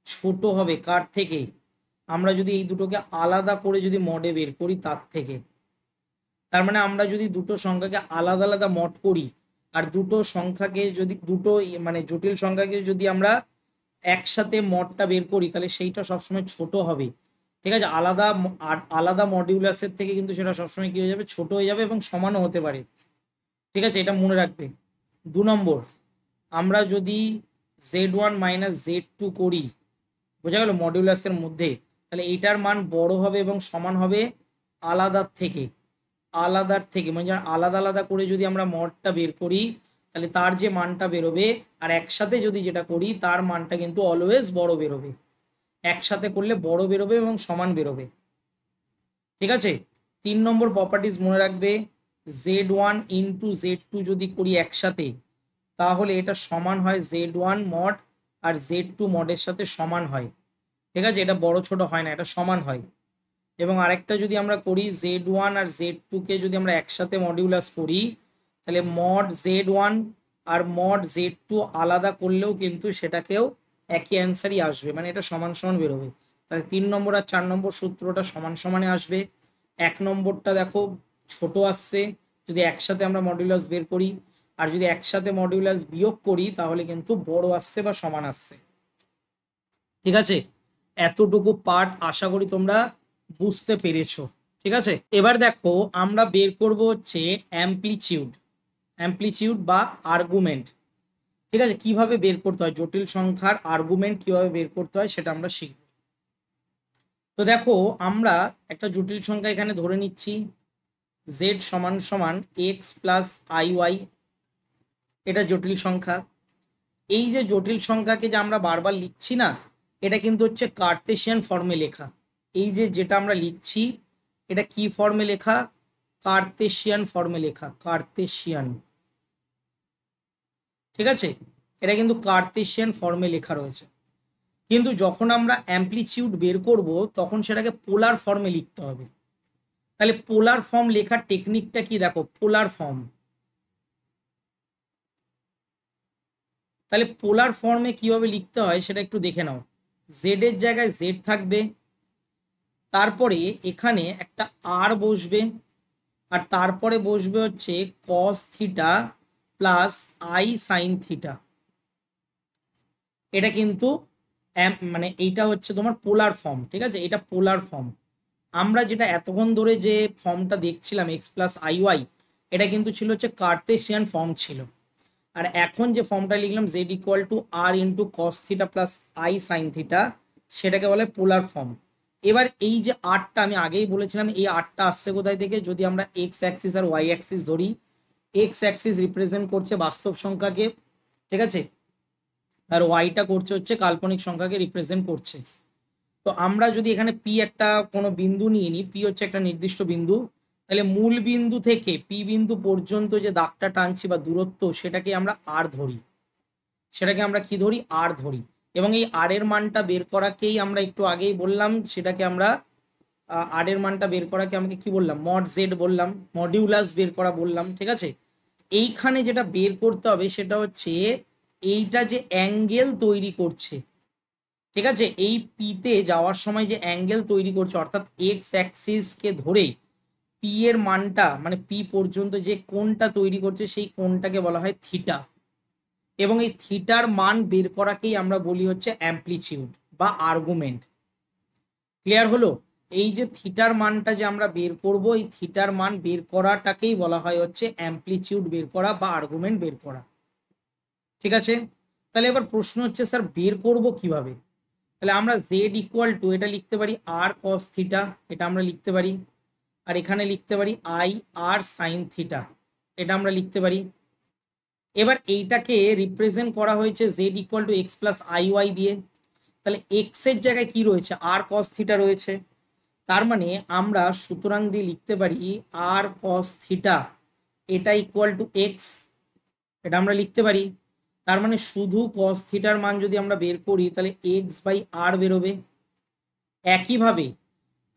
ছোট হবে কার থেকে, আমরা যদি এই দুটোকে আলাদা করে যদি মডে বের করি তার থেকে। তার মানে আমরা যদি দুটো সংখ্যাকে আলাদা আলাদা মড করি, আর দুটো সংখ্যাকে যদি দুটো মানে জটিল সংখ্যাকে যদি আমরা একসাথে মডটা বের করি, তাহলে সেইটা সবসময় ছোট হবে। ঠিক আছে, আলাদা আলাদা মডিউলাসের থেকে কিন্তু সেটা সবসময় কি হয়ে যাবে, ছোট হয়ে যাবে এবং সমানও হতে পারে। ঠিক আছে, এটা মনে রাখবে। 2 নম্বর, আমরা যদি z1 - z2 করি, বোঝা গেল মডিউলাসের মধ্যে, তাহলে এইটার মান বড় হবে এবং সমান হবে আলাদার থেকে। আলাদার থেকে মানে আলাদা আলাদা করে যদি আমরা মডটা বের করি, তাহলে তার যে মানটা বেরোবে, আর একসাথে যদি যেটা করি তার মানটা কিন্তু অলওয়েজ বড় বেরোবে। একসাথে করলে বড় বেরোবে এবং সমান বেরোবে। ঠিক আছে, 3 নম্বর প্রপার্টিজ মনে রাখবে, z1 * z2 যদি করি একসাথে, তাহলে এটা সমান হয় z1 মড আর z2 মডের সাথে সমান হয়। ঠিক আছে, এটা বড় ছোট হয় না, এটা সমান হয়। এবং আরেকটা যদি আমরা করি Z1 আর Z2 কে যদি আমরা একসাথে মডিউলাস করি, তাহলে মড Z1 আর মড Z2 আলাদা করলেও কিন্তু সেটাকেও একই অ্যান্সারই আসবে, মানে এটা সমান সমান বেরোবে। তাহলে 3 নম্বর আর 4 নম্বর সূত্রটা সমান সমানে আসবে। 1 নম্বরটা দেখো ছোট আসছে যদি একসাথে আমরা মডিউলাস বের করি, আর যদি একসাথে মডিউলাস বিয়োগ করি তাহলে কিন্তু বড় আসছে বা সমান আসছে। ঠিক আছে, এতটুকু পার্ট আশা করি তোমরা বুঝতে পেরেছো। ঠিক আছে, এবার দেখো আমরা বের করব হচ্ছে অ্যাম্প্লিটিউড বা আর্গুমেন্ট। ঠিক আছে, কিভাবে বের করতে হয় জটিল সংখ্যার আর্গুমেন্ট কিভাবে বের করতে হয় সেটা আমরা শিখব। তো দেখো আমরা একটা জটিল সংখ্যা এখানে ধরে নিচ্ছি z সমান সমান x প্লাস iy, এটা জটিল সংখ্যা। এই যে জটিল সংখ্যাকে যে আমরা বারবার লিখছি না, এটা কিন্তু হচ্ছে কার্তেশিয়ান ফর্মে লেখা। এই যে যেটা আমরা লিখছি এটা কি ফর্মে লেখা? কার্তেশিয়ান ফর্মে লেখা, কার্তেশিয়ান। ঠিক আছে, এটা কিন্তু কার্তেশিয়ান ফর্মে লেখা রয়েছে। কিন্তু যখন আমরা অ্যাম্প্লিটিউড বের করব তখন সেটাকে পোলার ফর্মে লিখতে হবে। তাহলে পোলার ফর্ম লেখার টেকনিকটা কি দেখো, পোলার ফর্ম। তাহলে পোলার ফর্মে কিভাবে লিখতে হয় সেটা একটু দেখে নাও। জেড এর জায়গায় জেড থাকবে, তারপরে এখানে একটা আর বসবে, আর তারপরে বসবে হচ্ছে কস theta plus I sine theta. এটা কিন্তু মানে এইটা হচ্ছে তোমার পোলার ফর্ম। ঠিক আছে, এটা পোলার ফর্ম। আমরা যেটা এতক্ষণ ধরে যে ফর্মটা দেখছিলাম এক্স প্লাস আই ওয়াই, এটা কিন্তু ছিল হচ্ছে কার্তেশিয়ান ফর্ম ছিল। আর এখন যে ফর্মটা লিখলাম Z equal to R into cos theta plus I sine theta, সেটাকে বলে পোলার ফর্ম। এবার এই যে আরটা আমি আগেই বলেছিলাম, এই আরটা আসছে কোথায় থেকে? যদি আমরা এক্স অ্যাক্সিস আর ওয়াই অ্যাক্সিস ধরি, এক্স অ্যাক্সিস রিপ্রেজেন্ট করছে বাস্তব সংখ্যাকে, ঠিক আছে, আর ওয়াইটা করছে হচ্ছে কাল্পনিক সংখ্যাকে রিপ্রেজেন্ট করছে। তো আমরা যদি এখানে পি একটা কোনো বিন্দু নিয়ে নিই, পি হচ্ছে একটা নির্দিষ্ট বিন্দু, তাহলে মূল বিন্দু থেকে পি বিন্দু পর্যন্ত যে দাগটা টানছি বা দূরত্ব, সেটাকে আমরা আর ধরি। সেটাকে আমরা কি ধরি? আর ধরি। এবং এই আর এর মানটা বের করাকেই আমরা একটু আগেই বললাম, সেটাকে আমরা আর এর মানটা বের করাকে আমাকে কি বললাম? মড জেড বললাম, মডিউলাস বের করা বললাম। ঠিক আছে, এইখানে যেটা বের করতে হবে সেটা হচ্ছে এইটা যে অ্যাঙ্গেল তৈরি করছে, ঠিক আছে, এই পিতে যাওয়ার সময় যে অ্যাঙ্গেল তৈরি করছে, অর্থাৎ এক্স অ্যাক্সিসকে ধরে পি এর মানটা মানে পি পর্যন্ত যে কোণটা তৈরি করছে সেই কোণটাকে বলা হয় থিটা। এবং এই থিটার মান বের করাকেই আমরা বলি হচ্ছে অ্যাম্প্লিটিউড বা আর্গুমেন্ট। ক্লিয়ার হলো? এই যে থিটার মানটা যে আমরা বের করব, এই থিটার মান বের করাটাকেই বলা হয় হচ্ছে অ্যাম্প্লিটিউড বের করা বা আর্গুমেন্ট বের করা। ঠিক আছে, তাহলে এবার প্রশ্ন হচ্ছে স্যার বের করব কিভাবে? তাহলে আমরা জেড ইকুয়াল টু এটা লিখতে পারি আর কস থিটা, এটা আমরা লিখতে পারি, আর এখানে লিখতে পারি আই আর সাইন থিটা, এটা আমরা লিখতে পারি। এবার এইটাকে রিপ্রেজেন্ট করা হয়েছে Z equal to X plus I Y দিয়ে। তাহলে এক্স এর জায়গায় কি রয়েছে? আর কস থিটা রয়েছে। তার মানে আমরা সুতরাং দিয়ে লিখতে পারি আর কস থিটা এটা ইকুয়াল টু এক্স, এটা আমরা লিখতে পারি। তার মানে শুধু কস থিটার মান যদি আমরা বের করি তাহলে এক্স বাই আর বেরোবে। একইভাবে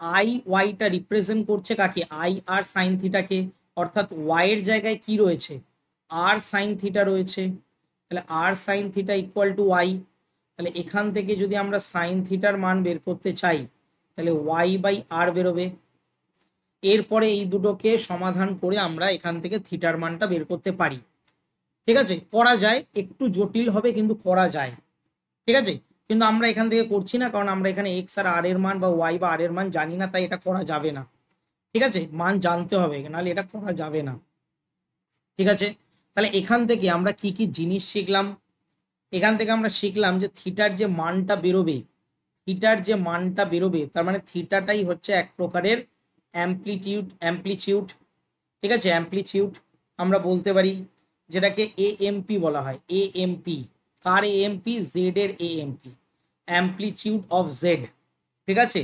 আই ওয়াইটা রিপ্রেজেন্ট করছে কাকে? আই আর সাইন থিটাকে, অর্থাৎ ওয়াই এর জায়গায় কি রয়েছে? আর সাইন থিটা রয়েছে। তাহলে আর sine theta equal to Y. তাহলে এখান থেকে যদি আমরা সাইন থিটার মান বের করতে চাই তাহলে ওয়াই বাই আর বেরোবে। এরপরে এই দুটোকে সমাধান করে আমরা এখান থেকে থিটার মানটা বের করতে পারি। ঠিক আছে, করা যায়, একটু জটিল হবে কিন্তু করা যায়। ঠিক আছে, কিন্তু আমরা এখান থেকে করছি না, কারণ আমরা এখানে এক্স আর আর এর মান বা ওয়াই বা আর এর মান জানি না, তাই এটা করা যাবে না। ঠিক আছে, মান জানতে হবে, নাহলে এটা করা যাবে না। ঠিক আছে, তাহলে এখান থেকে আমরা কি কি জিনিস শিখলাম? এখান থেকে আমরা শিখলাম যে থিটার যে মানটা বেরোবে, তার মানে থিটাটাই হচ্ছে এক প্রকারের অ্যাম্প্লিটিউড। ঠিক আছে, অ্যাম্প্লিটিউড আমরা বলতে পারি, যেটাকে এএমপি বলা হয়। এএমপি কার? এএমপি জেড এর এএমপি, অ্যাম্প্লিটিউড অফ জেড। ঠিক আছে,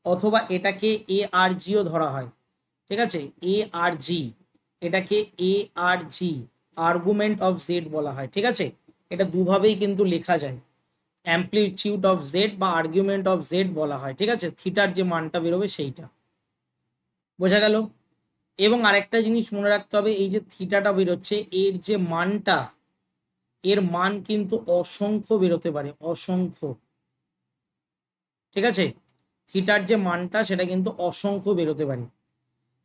অথবা এটাকে এ আর জিও ধরা হয়। ঠিক আছে, এ আর জি, এটাকে এ আর জি আর্গুমেন্ট অফ জেড বলা হয়। ঠিক আছে, এটা দুভাবেই কিন্তু লেখা যায়। অ্যাম্পলিটিউড অফ জেড বা আর্গুমেন্ট অফ জেড বলা হয়, ঠিক আছে, থিটার যে মানটা বেরোবে সেইটা। বোঝা গেল? এবং আরেকটা জিনিস মনে রাখতে হবে, এই যে থিটাটা বেরোচ্ছে এর যে মানটা, এর মান কিন্তু অসংখ্য বেরোতে পারে, অসংখ্য, ঠিক আছে, থিটার যে মানটা সেটা কিন্তু অসংখ্য বেরোতে পারে।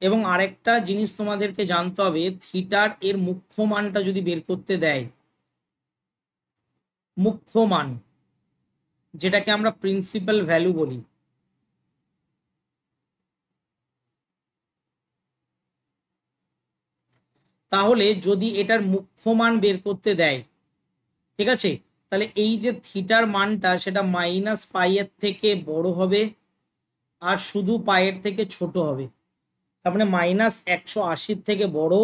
এবং আরেকটা জিনিস তোমাদেরকে জানতে হবে, থিটার এর মুখ্য মানটা যদি বের করতে দেয়, মুখ্য মান যেটাকে আমরা প্রিন্সিপাল ভ্যালু বলি, তাহলে যদি এটার মুখ্য মান বের করতে দেয়, ঠিক আছে, তাহলে এই যে থিটার মানটা সেটা মাইনাস পাইয়ের থেকে বড় হবে আর শুধু পাইয়ের থেকে ছোট হবে। তার মানে -180 থেকে বড়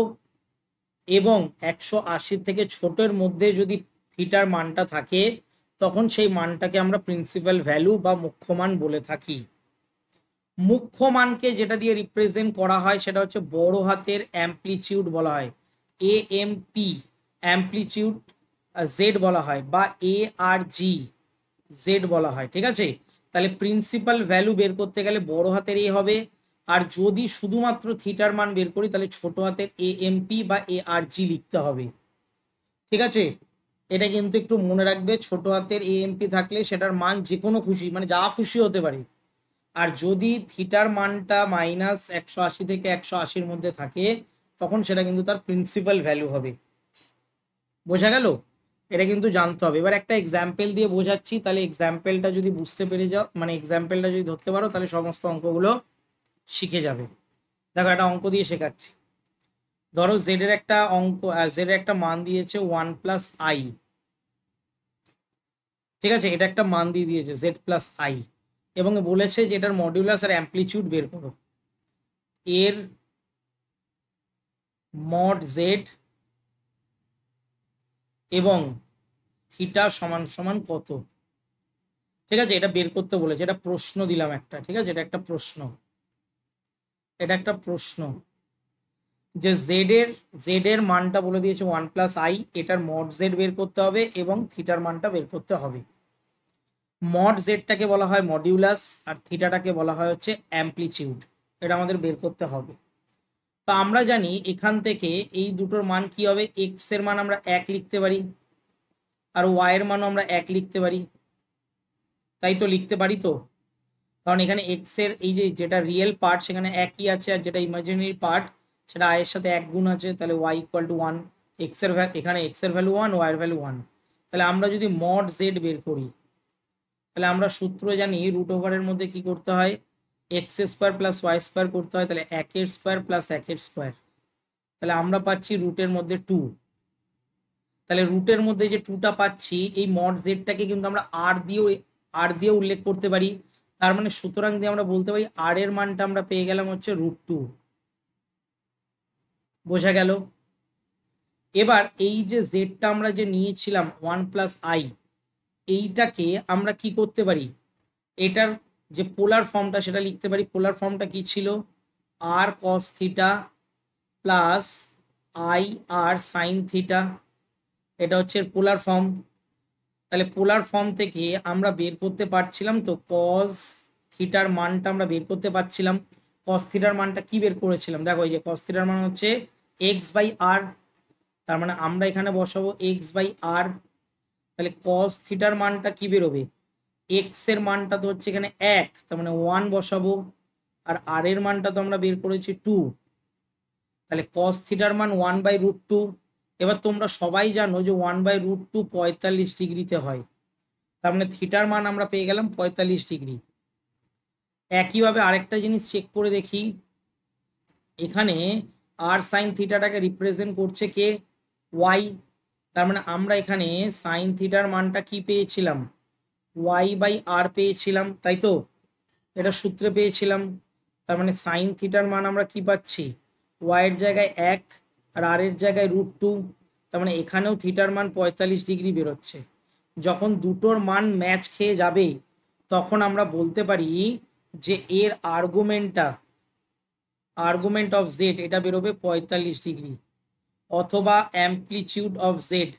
এবং 180 থেকে ছোটের মধ্যে যদি থিটার মানটা থাকে, তখন সেই মানটাকে আমরা প্রিন্সিপাল ভ্যালু বা মুখ্য মান বলে থাকি। মুখ্য মানকে যেটা দিয়ে রিপ্রেজেন্ট করা হয় সেটা হচ্ছে বড় হাতের অ্যাম্পলিটিউড বলা হয়, এএমপি, অ্যাম্পলিটিউড জেড বলা হয়, বা ARG জেড বলা হয়, ঠিক আছে। তাহলে প্রিন্সিপাল ভ্যালু বের করতে গেলে বড় হাতের এ হবে, আর যদি শুধুমাত্র থিটার মান বের করি তাহলে ছোট হাতের AMP বা ARG লিখতে হবে, ঠিক আছে। এটা কিন্তু একটু মনে রাখবে, ছোট হাতের AMP থাকলে সেটার মান যে কোনো খুশি, মানে যা খুশি হতে পারে। আর যদি থিটার মানটা -180 থেকে 180-র মধ্যে থাকে, তখন সেটা কিন্তু তার প্রিন্সিপাল ভ্যালু হবে। বোঝা গেল? এটা কিন্তু জানতে হবে। এবার একটা এক্সাম্পল দিয়ে বোঝাচ্ছি, তাহলে এক্সাম্পলটা যদি বুঝতে পেরে যাও, মানে এক্সাম্পলটা যদি ধরতে পারো, তাহলে সমস্ত অঙ্কগুলো শিখে যাবে। দেখো একটা অঙ্ক দিয়ে শেখাচ্ছি। ধরো জেড এর একটা অঙ্ক, জেড এর একটা মান দিয়েছে 1+i, ঠিক আছে, এটা একটা মান দিয়ে দিয়েছে z+i, এবং বলেছে যে এটার মডিউলাস আর অ্যাম্পলিটিউড বের করো। এর মড জেড এবং থিটা সমান সমান কত, ঠিক আছে, এটা বের করতে বলেছে। এটা প্রশ্ন দিলাম একটা, ঠিক আছে, এটা একটা প্রশ্ন, এটা একটা প্রশ্ন যে জেড এর মানটা বলে দিয়েছে 1+i, এটার মড জেড বের করতে হবে এবং থিটার মানটা বের করতে হবে। মড জেডটাকে বলা হয় মডিউলাস আর থিটাটাকে বলা হয় হচ্ছে অ্যাম্পলিটিউড। এটা আমাদের বের করতে হবে। তো আমরা জানি এখান থেকে এই দুটোর মান কি হবে, এক্স এর মান আমরা 1 লিখতে পারি আর ওয়াই এর মানও আমরা 1 লিখতে পারি, তাই তো লিখতে পারি তো, কারণ এখানে এক্স এর এই যে যেটা রিয়েল পার্ট সেখানে একই আছে, আর যেটা ইমাজিনারি পার্ট সেটা আয়ের সাথে 1 গুণ আছে, তাহলে y=1, এক্স এর এখানে এক্স এর ভ্যালু 1, ওয়াই এর ভ্যালু 1। তাহলে আমরা যদি মড জেড বের করি, তাহলে আমরা সূত্র জানি রুট ওভারের মধ্যে কি করতে হয়, x² + y² করতে হয়, তাহলে 1 স্কোয়ার প্লাস 1 স্কোয়ার, তাহলে আমরা পাচ্ছি রুটের মধ্যে 2। তাহলে রুটের মধ্যে যে 2টা পাচ্ছি, এই মড জেডটাকে কিন্তু আমরা আর দিয়ে উল্লেখ করতে পারি। তার মানে সুতরাং দিয়ে আমরা বলতে পারি আর এর মানটা আমরা পেয়ে গেলাম হচ্ছে √2। বোঝা গেল? এবার এই যে জেডটা আমরা যে নিয়েছিলাম 1+i, এইটাকে আমরা কি করতে পারি, এটার যে পোলার ফর্মটা সেটা লিখতে পারি। পোলার ফর্মটা কি ছিল, r cos theta plus i r sin theta, এটা হচ্ছে পোলার ফর্ম। তাহলে পোলার ফর্ম থেকে আমরা বের করতে পারছিলাম তো কস থিটার মানটা আমরা বের করতে পারছিলাম। কস থিটার মানটা কি বের করেছিলাম, দেখো এই যে কস থিটার মান হচ্ছে x/r, তার মানে আমরা এখানে বসাবো x/r। তাহলে কস থিটার মানটা কি বেরোবে, এক্স এর মানটা তো হচ্ছে এখানে 1, তার মানে 1 বসাবো, আর আর এর মানটা তো আমরা বের করেছি 2, তাহলে কস থিটার মান 1/√2। এবার তোমরা সবাই জানো যে 1/√2 45 ডিগ্রিতে হয়, তার মানে থিটার মান আমরা পেয়ে গেলাম 45 ডিগ্রি। একইভাবে আরেকটা জিনিস চেক করে দেখি, এখানে আর সাইন থিটাটাকে রিপ্রেজেন্ট করছে কে, ওয়াই, তার মানে আমরা এখানে সাইন থিটার মানটা কি পেয়েছিলাম, y/r পেয়েছিলাম, তাই তো, এটা সূত্রে পেয়েছিলাম। তার মানে সাইন থিটার মান আমরা কি পাচ্ছি, y এর জায়গায় 1 আর r এর জায়গায় √2, তার মানে এখানেও থিটার মান 45 ডিগ্রি বেরোচ্ছে। যখন দুটোর মান ম্যাচ খেয়ে যাবে তখন আমরা বলতে পারি যে এর আর্গুমেন্ট অফ জেড এটা বেরোবে 45 ডিগ্রি, অথবা অ্যাম্পলিটিউড অফ জেড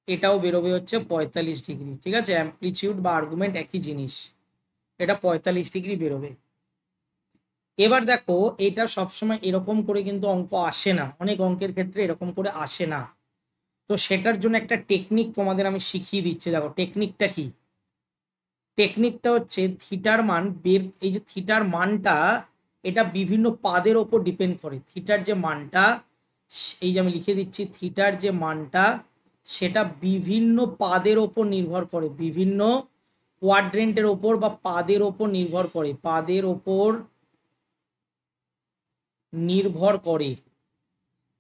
এটাও বেরোবে হচ্ছে 45 ডিগ্রি। ঠিক আছে, অ্যাম্পলিটিউড বা আর্গুমেন্ট একই জিনিস, এটা 45 ডিগ্রি বেরোবে। এবার দেখো এটা সবসময় এরকম করে কিন্তু অঙ্ক আসে না, অনেক অঙ্কের ক্ষেত্রে এরকম করে আসে না। তো সেটার জন্য একটা টেকনিক তোমাদের আমি শিখিয়ে দিচ্ছি। দেখো টেকনিকটা কি, টেকনিকটা হচ্ছে থিটার মান বের, এই যে থিটার মানটা এটা বিভিন্ন পাদের ওপর ডিপেন্ড করে। থিটার যে মানটা, এই যে আমি লিখে দিচ্ছি, থিটার যে মানটা সেটা বিভিন্ন পাদের ওপর নির্ভর করে, বিভিন্ন কোয়াড্রেন্টের ওপর বা পাদের ওপর নির্ভর করে, পাদের ওপর নির্ভর করে,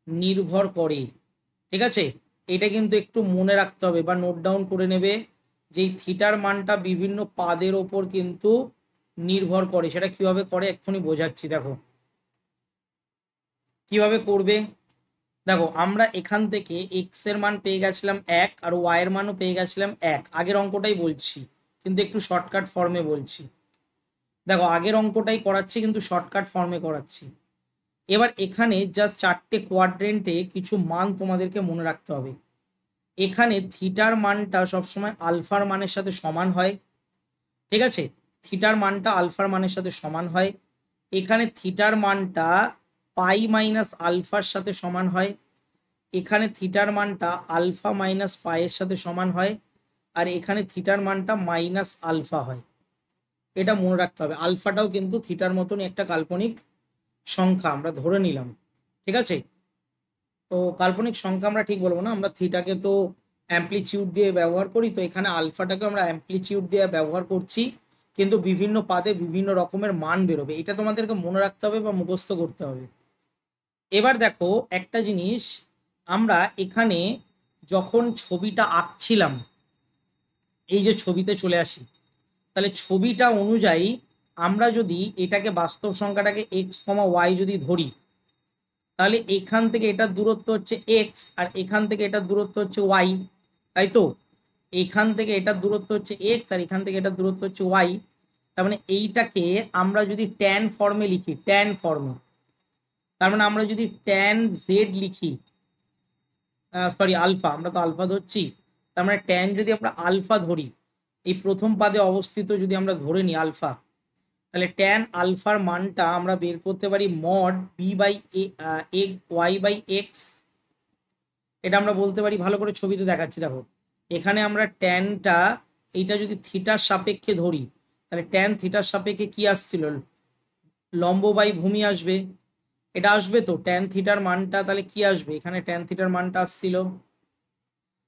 নির্ভর করে। ঠিক আছে, এটা কিন্তু একটু মনে রাখতে হবে বা নোট ডাউন করে নেবে, যে এই থিটার মানটা বিভিন্ন পাদের ওপর কিন্তু নির্ভর করে। সেটা কিভাবে করে এক্ষুনি বোঝাচ্ছি। দেখো কিভাবে করবে। দেখো আমরা এখান থেকে এক্স এর মান পেয়ে গেছিলাম 1 আর ওয়াই এর মানও পেয়ে গেছিলাম 1। আগের অঙ্কটাই বলছি কিন্তু একটু শর্টকাট ফর্মে বলছি। দেখো আগের অঙ্কটাই করাচ্ছি কিন্তু শর্টকাট ফর্মে করাচ্ছি। এবার এখানে জাস্ট 4টে কোয়াড্রেন্টে কিছু মান তোমাদেরকে মনে রাখতে হবে। এখানে থিটার মানটা সবসময় আলফার মানের সাথে সমান হয়। ঠিক আছে, থিটার মানটা আলফার মানের সাথে সমান হয়। এখানে থিটার মানটা পাই মাইনাস আলফার সাথে সমান হয়। এখানে থিটার মানটা আলফা মাইনাস পাইয়ের সাথে সমান হয়। আর এখানে থিটার মানটা মাইনাস আলফা হয়। এটা মনে রাখতে হবে। আলফাটাও কিন্তু থিটার মতনই একটা কাল্পনিক সংখ্যা আমরা ধরে নিলাম। ঠিক আছে, তো কাল্পনিক সংখ্যা আমরা ঠিক বলবো না, আমরা থিটাকে তো অ্যাম্পলিটিউড দিয়ে ব্যবহার করি, তো এখানে আলফাটাকে আমরা অ্যাম্পলিটিউড দিয়ে ব্যবহার করছি। কিন্তু বিভিন্ন পাদে বিভিন্ন রকমের মান বেরোবে, এটা তোমাদেরকে মনে রাখতে হবে বা মুখস্থ করতে হবে। এবার দেখো একটা জিনিস, আমরা এখানে যখন ছবিটা আঁকছিলাম, এই যে ছবিতে চলে আসি, তাহলে ছবিটা অনুযায়ী আমরা যদি এটাকে বাস্তব সংখ্যাটাকে এক্স কমা ওয়াই যদি ধরি, তাহলে এখান থেকে এটার দূরত্ব হচ্ছে এক্স আর এখান থেকে এটার দূরত্ব হচ্ছে ওয়াই। তাই তো, এখান থেকে এটার দূরত্ব হচ্ছে এক্স আর এখান থেকে এটার দূরত্ব হচ্ছে ওয়াই। তার মানে এইটাকে আমরা যদি ট্যান ফর্মে লিখি, ট্যান ফর্মে, তার মানে আমরা যদি ট্যান জেড লিখি, সরি আলফা, আমরা তো আলফা ধরছি, তার মানে ট্যান যদি আমরা আলফা ধরি, এই প্রথম পাদে অবস্থিত যদি আমরা ধরে নিই আলফা, তাহলে ট্যান আলফার মানটা আমরা বের করতে পারি mod B by A Y by X. এটা আমরা বলতে পারি, ভালো করে ছবিতে দেখাচ্ছি। দেখো এখানে আমরা ট্যানটা এইটা যদি থিটার সাপেক্ষে ধরি, তাহলে ট্যান থিটার সাপেক্ষে কি আসছিল, লম্ব বাই ভূমি আসবে। এটা আসবে তো ট্যান থিটার মানটা, তাহলে কি আসবে, এখানে ট্যান থিটার মানটা আসছিল,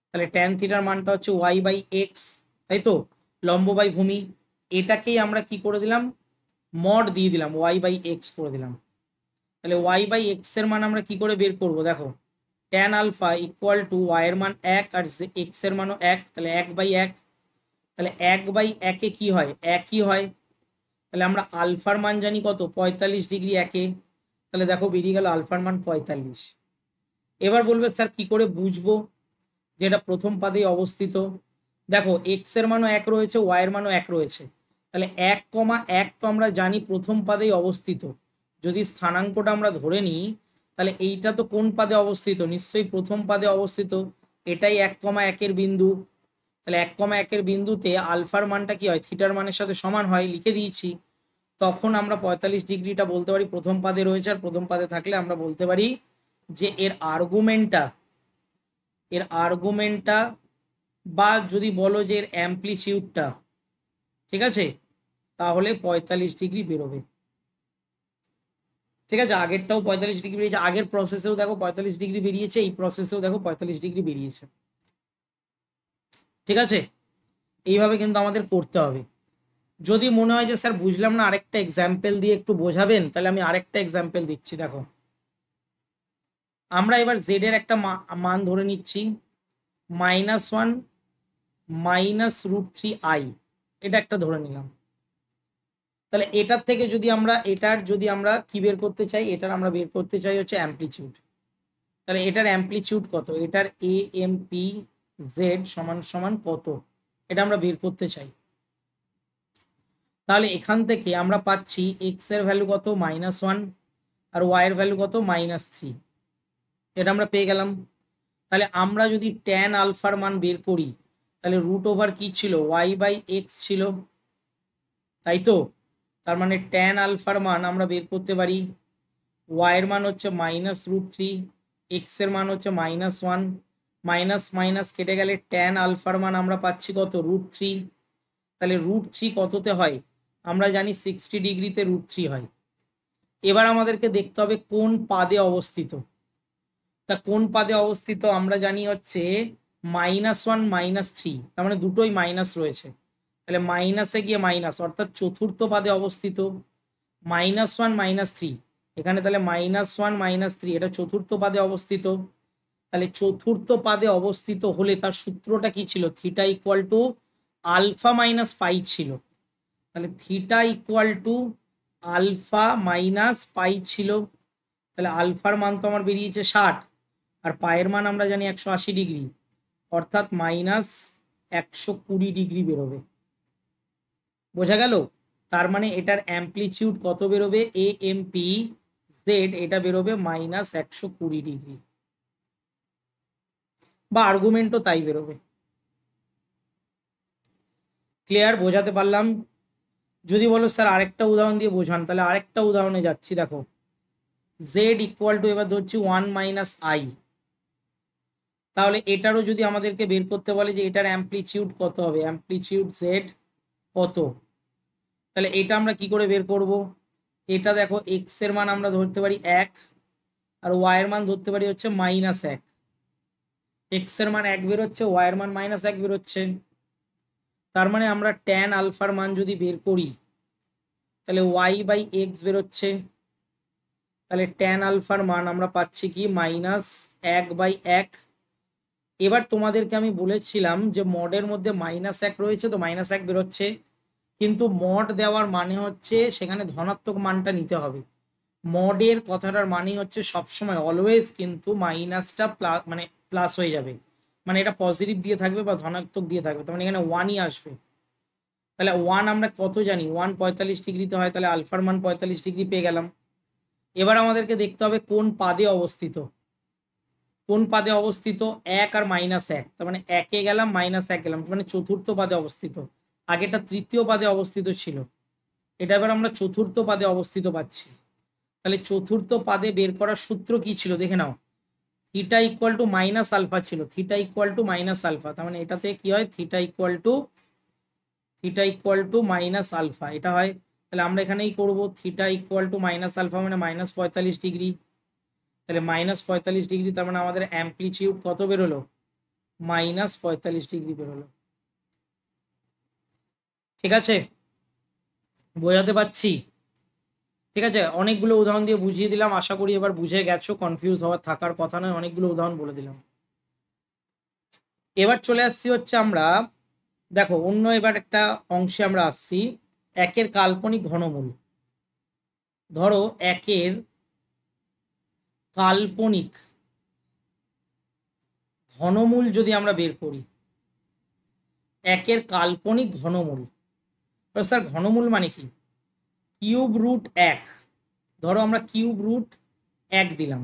তাহলে ট্যান থিটার মানটা হচ্ছে ওয়াই বাই এক্স। তাই তো, লম্ব বাই ভূমি, এটাকেই আমরা কি করে দিলাম, মড দিয়ে দিলাম, ওয়াই বাই এক্স করে দিলাম। তাহলে ওয়াই বাই এক্স এর মান আমরা কি করে বের করব, দেখো tan alpha equal to Y এর মান 1 আর এক্স এর মানও 1, তাহলে 1/1। তাহলে 1/1 কি হয়, একই হয়। তাহলে আমরা আলফার মান জানি কত, 45 ডিগ্রি একে। তাহলে দেখো বেরিয়ে গেল আলফার মান 45। এবার বলবে স্যার কি করে বুঝবো যে এটা প্রথম পাদেই অবস্থিত। দেখো এক্স এর মানও 1 রয়েছে, ওয়াই এর মানও 1 রয়েছে, তাহলে 1,1 তো আমরা জানি প্রথম পাদেই অবস্থিত। যদি স্থানাঙ্কটা আমরা ধরে নিই, তাহলে এইটা তো কোন পাদে অবস্থিত, নিশ্চয়ই প্রথম পাদে অবস্থিত, এটাই 1,1 বিন্দু। তাহলে 1,1 বিন্দুতে আলফার মানটা কি হয়, থিটার মানের সাথে সমান হয়, লিখে দিয়েছি। তখন আমরা 45 ডিগ্রিটা বলতে পারি প্রথম পাদে রয়েছে, আর প্রথম পাদে থাকলে আমরা বলতে পারি যে এর আর্গুমেন্টটা বা যদি বলো যে এর অ্যাম্পলিটিউডটা, ঠিক আছে, তাহলে 45 ডিগ্রি বেরোবে। ঠিক আছে, আগেরটাও 45 ডিগ্রি বেরিয়েছে, আগের প্রসেসেও দেখো 45 ডিগ্রি বেরিয়েছে, এই প্রসেসেও দেখো 45 ডিগ্রি বেরিয়েছে। ঠিক আছে, এইভাবে কিন্তু আমাদের করতে হবে। যদি মনে হয় যে স্যার বুঝলাম না, আরেকটা এক্সাম্পল দিয়ে একটু বোঝাবেন, তাহলে আমি আরেকটা এক্সাম্পল দিচ্ছি। দেখো আমরা এবার জেড এর একটা মান ধরে নিচ্ছি, -1 -√3i, এটা একটা ধরে নিলাম। তাহলে এটার থেকে যদি আমরা কি বের করতে চাই, এটার আমরা বের করতে চাই হচ্ছে অ্যাম্পলিটিউড। তাহলে এটার অ্যাম্পলিটিউড কত, এটার এএমপি জেড সমান সমান কত, এটা আমরা বের করতে চাই। তাহলে এখান থেকে আমরা পাচ্ছি এক্স এর ভ্যালু কত, -1, আর ওয়াই এর ভ্যালু কত, -3। এটা আমরা পেয়ে গেলাম। তাহলে আমরা যদি ট্যান আলফার মান বের করি তাহলে রুট ওভার কি ছিল ওয়াই বাই এক্স ছিল, তাই তো। তার মানে ট্যান আলফার মান আমরা বের করতে পারি, ওয়াই এর মান হচ্ছে -√3, এক্স এর মান হচ্ছে -1, মাইনাস মাইনাস কেটে গেলে ট্যান আলফার মান আমরা পাচ্ছি কত √3। তাহলে √3 কততে হয় আমরা জানি 60 ডিগ্রিতে √3 হয়। এবার আমাদেরকে দেখতে হবে কোন পাদে অবস্থিত। তা কোন পাদে অবস্থিত আমরা জানি হচ্ছে -1 -3, তার মানে দুটোই মাইনাস রয়েছে। তাহলে মাইনাসে গিয়ে মাইনাস, অর্থাৎ চতুর্থ পাদে অবস্থিত। -1 -3 এখানে, তাহলে -1 -3 এটা চতুর্থ পাদে অবস্থিত। তাহলে চতুর্থ পাদে অবস্থিত হলে তার সূত্রটা কি ছিল, theta equal to alpha minus pi ছিল। তাহলে theta equal to alpha minus pi ছিল। তাহলে আলফার মান তো আমার বেরিয়েছে 60, আর পায়ের মান আমরা জানি 180 ডিগ্রি, অর্থাৎ -120 ডিগ্রি বেরোবে। বোঝা গেল? তার মানে এটার অ্যাম্পলিটিউড কত বেরোবে, এ এম পি জেড, এটা বেরোবে -120 ডিগ্রি, বা আর্গুমেন্টও তাই বেরোবে। ক্লিয়ার? বোঝাতে পারলাম? যদি বলো স্যার আরেকটা উদাহরণ দিয়ে বোঝান, তাহলে আরেকটা উদাহরণে যাচ্ছি। দেখো জেড ইকুয়াল টু, এবার ধরছি 1 - i, তাহলে এটারও যদি আমাদেরকে বের করতে বলে যে এটার অ্যাম্পলিটিউড কত হবে, অ্যাম্পলিটিউড জেড কত, তাহলে এটা আমরা কি করে বের করব। এটা দেখো এক্স এর মান আমরা ধরতে পারি 1, আর ওয়াই এর মান ধরতে পারি হচ্ছে -1। এক্স এর মান 1 বেরোচ্ছে, ওয়াই এর মান -1 বেরোচ্ছে। তার মানে আমরা ট্যান আলফার মান যদি বের করি তাহলে ওয়াই বাই এক্স বেরোচ্ছে। তাহলে ট্যান আলফার মান আমরা পাচ্ছি কি -1/1। এবার তোমাদেরকে আমি বলেছিলাম যে মডের মধ্যে -1 রয়েছে, তো -1 বেরোচ্ছে, কিন্তু মড দেওয়ার মানে হচ্ছে সেখানে ধনাত্মক মানটা নিতে হবে। মডের কথাটার মানে হচ্ছে সবসময় অলওয়েজ কিন্তু মাইনাসটা প্লাস, মানে প্লাস হয়ে যাবে, মানে এটা পজিটিভ দিয়ে থাকবে বা ধনাত্মক দিয়ে থাকবে, তার মানে এখানে 1ই আসবে। তাহলে 1 আমরা কত জানি, 1 45 ডিগ্রিতে হয়, তাহলে আলফার মান 45 ডিগ্রি পেয়ে গেলাম। এবার আমাদেরকে দেখতে হবে কোন পাদে অবস্থিত। কোন পাদে অবস্থিত, 1 আর -1, তার মানে 1-এ গেলাম, -1 গেলাম, মানে চতুর্থ পাদে অবস্থিত। আগেটা তৃতীয় পাদে অবস্থিত ছিল, এটা এবার আমরা চতুর্থ পাদে অবস্থিত পাচ্ছি। তাহলে চতুর্থ পাদে বের করার সূত্র কি ছিল দেখে নাও, theta equal to minus alpha ছিল, theta equal to minus alpha, তার মানে এটাতে কি হয়, theta equal to minus alpha, এটা হয়। তাহলে আমরা এখানেই করব, theta equal to minus alpha মানে -45 ডিগ্রি। তাহলে -45 ডিগ্রি, তার মানে আমাদের অ্যাম্পলিটিউড কত বেরোলো, -45 ডিগ্রি বেরোলো। ঠিক আছে? বোঝাতে পারছি? ঠিক আছে, অনেকগুলো উদাহরণ দিয়ে বুঝিয়ে দিলাম, আশা করি এবার বুঝে গেছো, কনফিউজ হওয়ার থাকার কথা নয়, অনেকগুলো উদাহরণ বলে দিলাম। এবার চলে আসছি হচ্ছে আমরা, দেখো অন্য এবার একটা অংশে আমরা আসছি, একের কাল্পনিক ঘনমূল। ধরো একের কাল্পনিক ঘনমূল যদি আমরা বের করি, একের কাল্পনিক ঘনমূল, স্যার ঘনমূল মানে কি, কিউব রুট 1, ধরো আমরা কিউব রুট 1 দিলাম,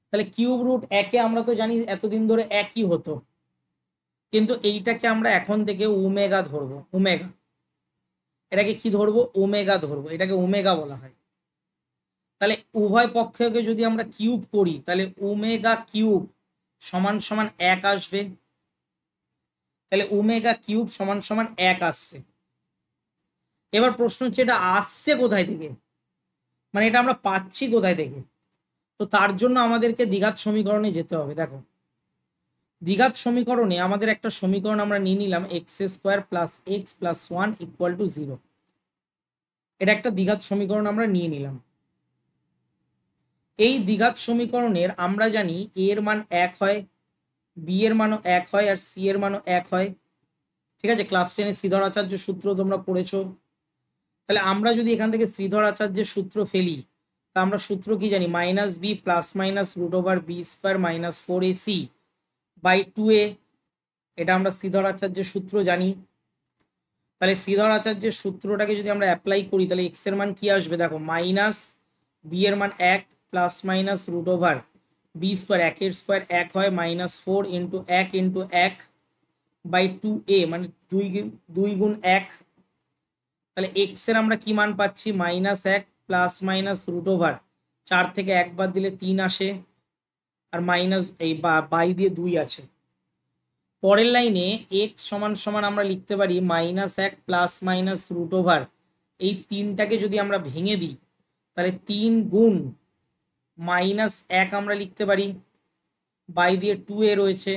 তাহলে কিউব রুট 1-এ আমরা তো জানি এতদিন ধরে একই হতো, কিন্তু এইটাকে আমরা এখন থেকে ওমেগা ধরবো, ওমেগা, এটাকে কি ধরবো, ওমেগা ধরবো, এটাকে ওমেগা বলা হয়। তাহলে উভয় পক্ষকে যদি আমরা কিউব করি তাহলে ওমেগা কিউব সমান সমান 1 আসবে। তাহলে ওমেগা কিউব সমান সমান 1 আসছে। এবার প্রশ্ন হচ্ছে এটা আসছে কোথায় থেকে, মানে এটা আমরা পাচ্ছি কোথায় থেকে। তো তার জন্য আমাদেরকে দ্বিঘাত সমীকরণে যেতে হবে। দেখো দ্বিঘাত সমীকরণে আমাদের একটা সমীকরণ আমরা নিয়ে নিলাম, x² + x + 1 = 0। এটা একটা দ্বিঘাত সমীকরণ আমরা নিয়ে নিলাম। এই দ্বিঘাত সমীকরণের আমরা জানি a এর মান 1 হয়, b এর মানও 1 হয়, আর c এর মানও 1 হয়। ঠিক আছে, ক্লাস 10-এ শ্রীধর আচার্য সূত্র তোমরা পড়েছো। তাহলে আমরা যদি এখান থেকে শ্রীধর আচার্যের সূত্র ফেলি, তা আমরা সূত্র কি জানি, -b ± √b² - 4ac/2a, এটা আমরা শ্রীধর আচার্যের সূত্র জানি। তাহলে শ্রীধর আচার্যের সূত্রটাকে যদি আমরা অ্যাপ্লাই করি তাহলে এক্স এর মান কি আসবে, দেখো -b এর মান 1 ± বি স্কোয়ার, একের স্কোয়ার এক হয়, -4 ইন্টু 1/2a, মানে 2 গুণ 1। তাহলে এক্স এর আমরা কি মান পাচ্ছি? -1 +- 4 থেকে 1 বাদ দিলে 3 আসে, আর মাইনাস এই বাই দিয়ে 2 আছে। পরের লাইনে এক্স সমান সমান আমরা লিখতে পারি -1 +- এই 3টাকে যদি আমরা ভেঙে দিই তাহলে 3 গুণ -1 আমরা লিখতে পারি, বাই দিয়ে 2a রয়েছে।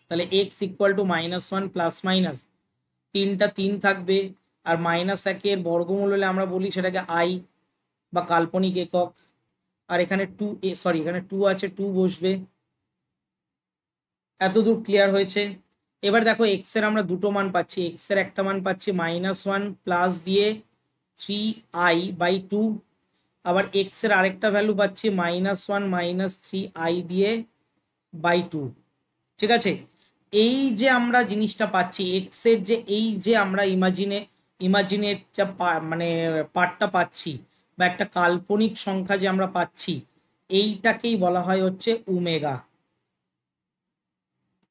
তাহলে এক্স ইকুয়াল টু -1 +- 3টা 3 থাকবে, আর -1 বর্গমূল হলে আমরা বলি সেটাকে আই বা কাল্পনিক একক। আর এখানে 2a, সরি এখানে 2 আছে, 2 বসবে। এতদূর ক্লিয়ার হয়েছে? এবার দেখো এক্স এর আমরা দুটো মান পাচ্ছি। এক্স এর একটা মান পাচ্ছি -1 প্লাস দিয়ে 3i/2, আবার এক্স এর আরেকটা ভ্যালু পাচ্ছি -1 -3i দিয়ে /2। ঠিক আছে, এই যে আমরা জিনিসটা পাচ্ছি এক্স এর, যে এই যে আমরা ইমাজিনের মানে পার্টটা পাচ্ছি বা একটা কাল্পনিক সংখ্যা যে আমরা পাচ্ছি, এইটাকেই বলা হয় হচ্ছে ওমেগা।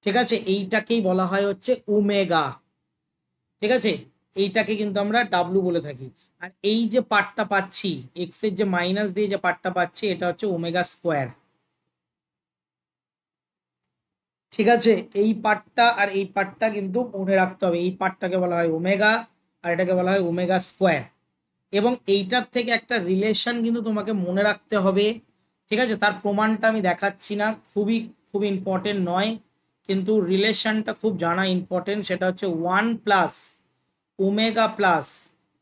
ঠিক আছে, এইটাকেই বলা হয় হচ্ছে ওমেগা। ঠিক আছে, এইটাকে কিন্তু আমরা ডাব্লু বলে থাকি। আর এই যে পার্টটা পাচ্ছি এক্স এর যে মাইনাস দিয়ে যে পার্টটা পাচ্ছি, এটা হচ্ছে ওমেগা স্কোয়ার। ঠিক আছে, এই পার্টটা আর এই পার্টটা কিন্তু মনে রাখতে হবে। এই পার্টটাকে বলা হয় ওমেগা আর এটাকে বলা হয় ওমেগা স্কোয়ার। এবং এইটার থেকে একটা রিলেশন কিন্তু তোমাকে মনে রাখতে হবে। ঠিক আছে, তার প্রমাণটা আমি দেখাচ্ছি না, খুব ইম্পর্টেন্ট নয়, কিন্তু রিলেশনটা খুব জানা ইম্পর্টেন্ট। সেটা হচ্ছে 1 প্লাস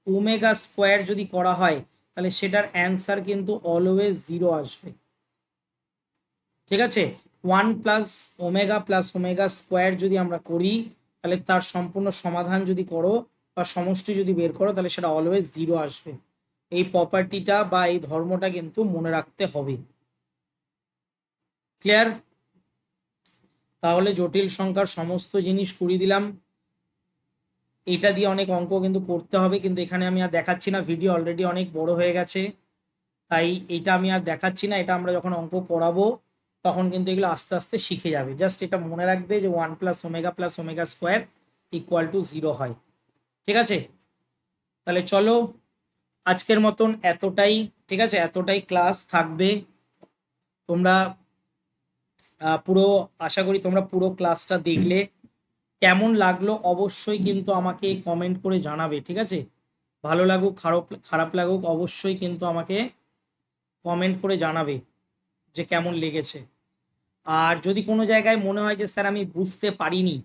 ওমেগা স্কোয়ার যদি করা হয় তাহলে সেটার অ্যান্সার কিন্তু অলওয়েজ 0 আসবে। ঠিক আছে, 1 প্লাস ওমেগা স্কোয়ার যদি আমরা করি তাহলে তার সম্পূর্ণ সমাধান যদি করো বা সমষ্টি যদি বের করো তাহলে সেটা অলওয়েজ 0 আসবে। এই প্রপার্টিটা বা এই ধর্মটা কিন্তু মনে রাখতে হবে। ক্লিয়ার? তাহলে জটিল সংখ্যার সমস্ত জিনিস করিয়ে দিলাম। এটা দিয়ে অনেক অঙ্ক কিন্তু করতে হবে, কিন্তু এখানে আমি আর দেখাচ্ছি না, ভিডিও অলরেডি অনেক বড় হয়ে গেছে, তাই এটা আমি আর দেখাচ্ছি না। এটা আমরা যখন অঙ্ক পড়াবো তখন কিন্তু এগুলো আস্তে আস্তে শিখে যাবে। জাস্ট এটা মনে রাখবে যে 1 plus omega square equal to 0 হয়। ঠিক আছে, তাহলে চলো আজকের মতন এতটাই। ঠিক আছে, এতটাই ক্লাস থাকবে। তোমরা পুরো, আশা করি তোমরা পুরো ক্লাসটা দেখলে। কেমন লাগলো অবশ্যই কিন্তু আমাকে কমেন্ট করে জানাবে। ঠিক আছে, ভালো লাগুক খারাপ লাগুক অবশ্যই কিন্তু আমাকে কমেন্ট করে জানাবে যে কেমন লেগেছে। আর যদি কোনো জায়গায় মনে হয় যে স্যার আমি বুঝতে পারিনি,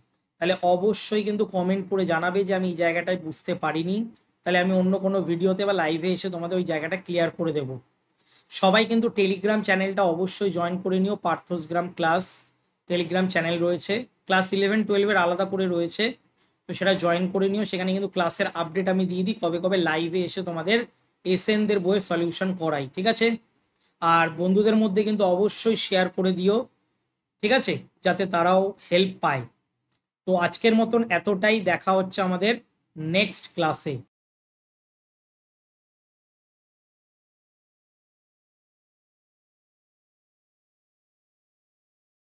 তাহলে অবশ্যই কিন্তু কমেন্ট করে জানাবে যে আমি এই জায়গাটায় বুঝতে পারিনি, তাহলে আমি অন্য কোনো ভিডিওতে বা লাইভে এসে তোমাদের ওই জায়গাটা ক্লিয়ার করে দেব। সবাই কিন্তু টেলিগ্রাম চ্যানেলটা অবশ্যই জয়েন করে নিও। পার্থসগ্রাম ক্লাস টেলিগ্রাম চ্যানেল রয়েছে, ক্লাস 11-12 আলাদা করে রয়েছে, তো সেটা জয়েন করে নিও। সেখানে কিন্তু ক্লাসের আপডেট আমি দিয়ে দিই, কবে কবে লাইভে এসে তোমাদের এসএনদের বইয়ের সলিউশন করাই। ঠিক আছে, আর বন্ধুদের মধ্যে কিন্তু অবশ্যই শেয়ার করে দিও। ঠিক আছে, যাতে তারাও হেল্প পায়। তো আজকের মতন এতটাই, দেখা হচ্ছে আমাদের নেক্সট ক্লাসে।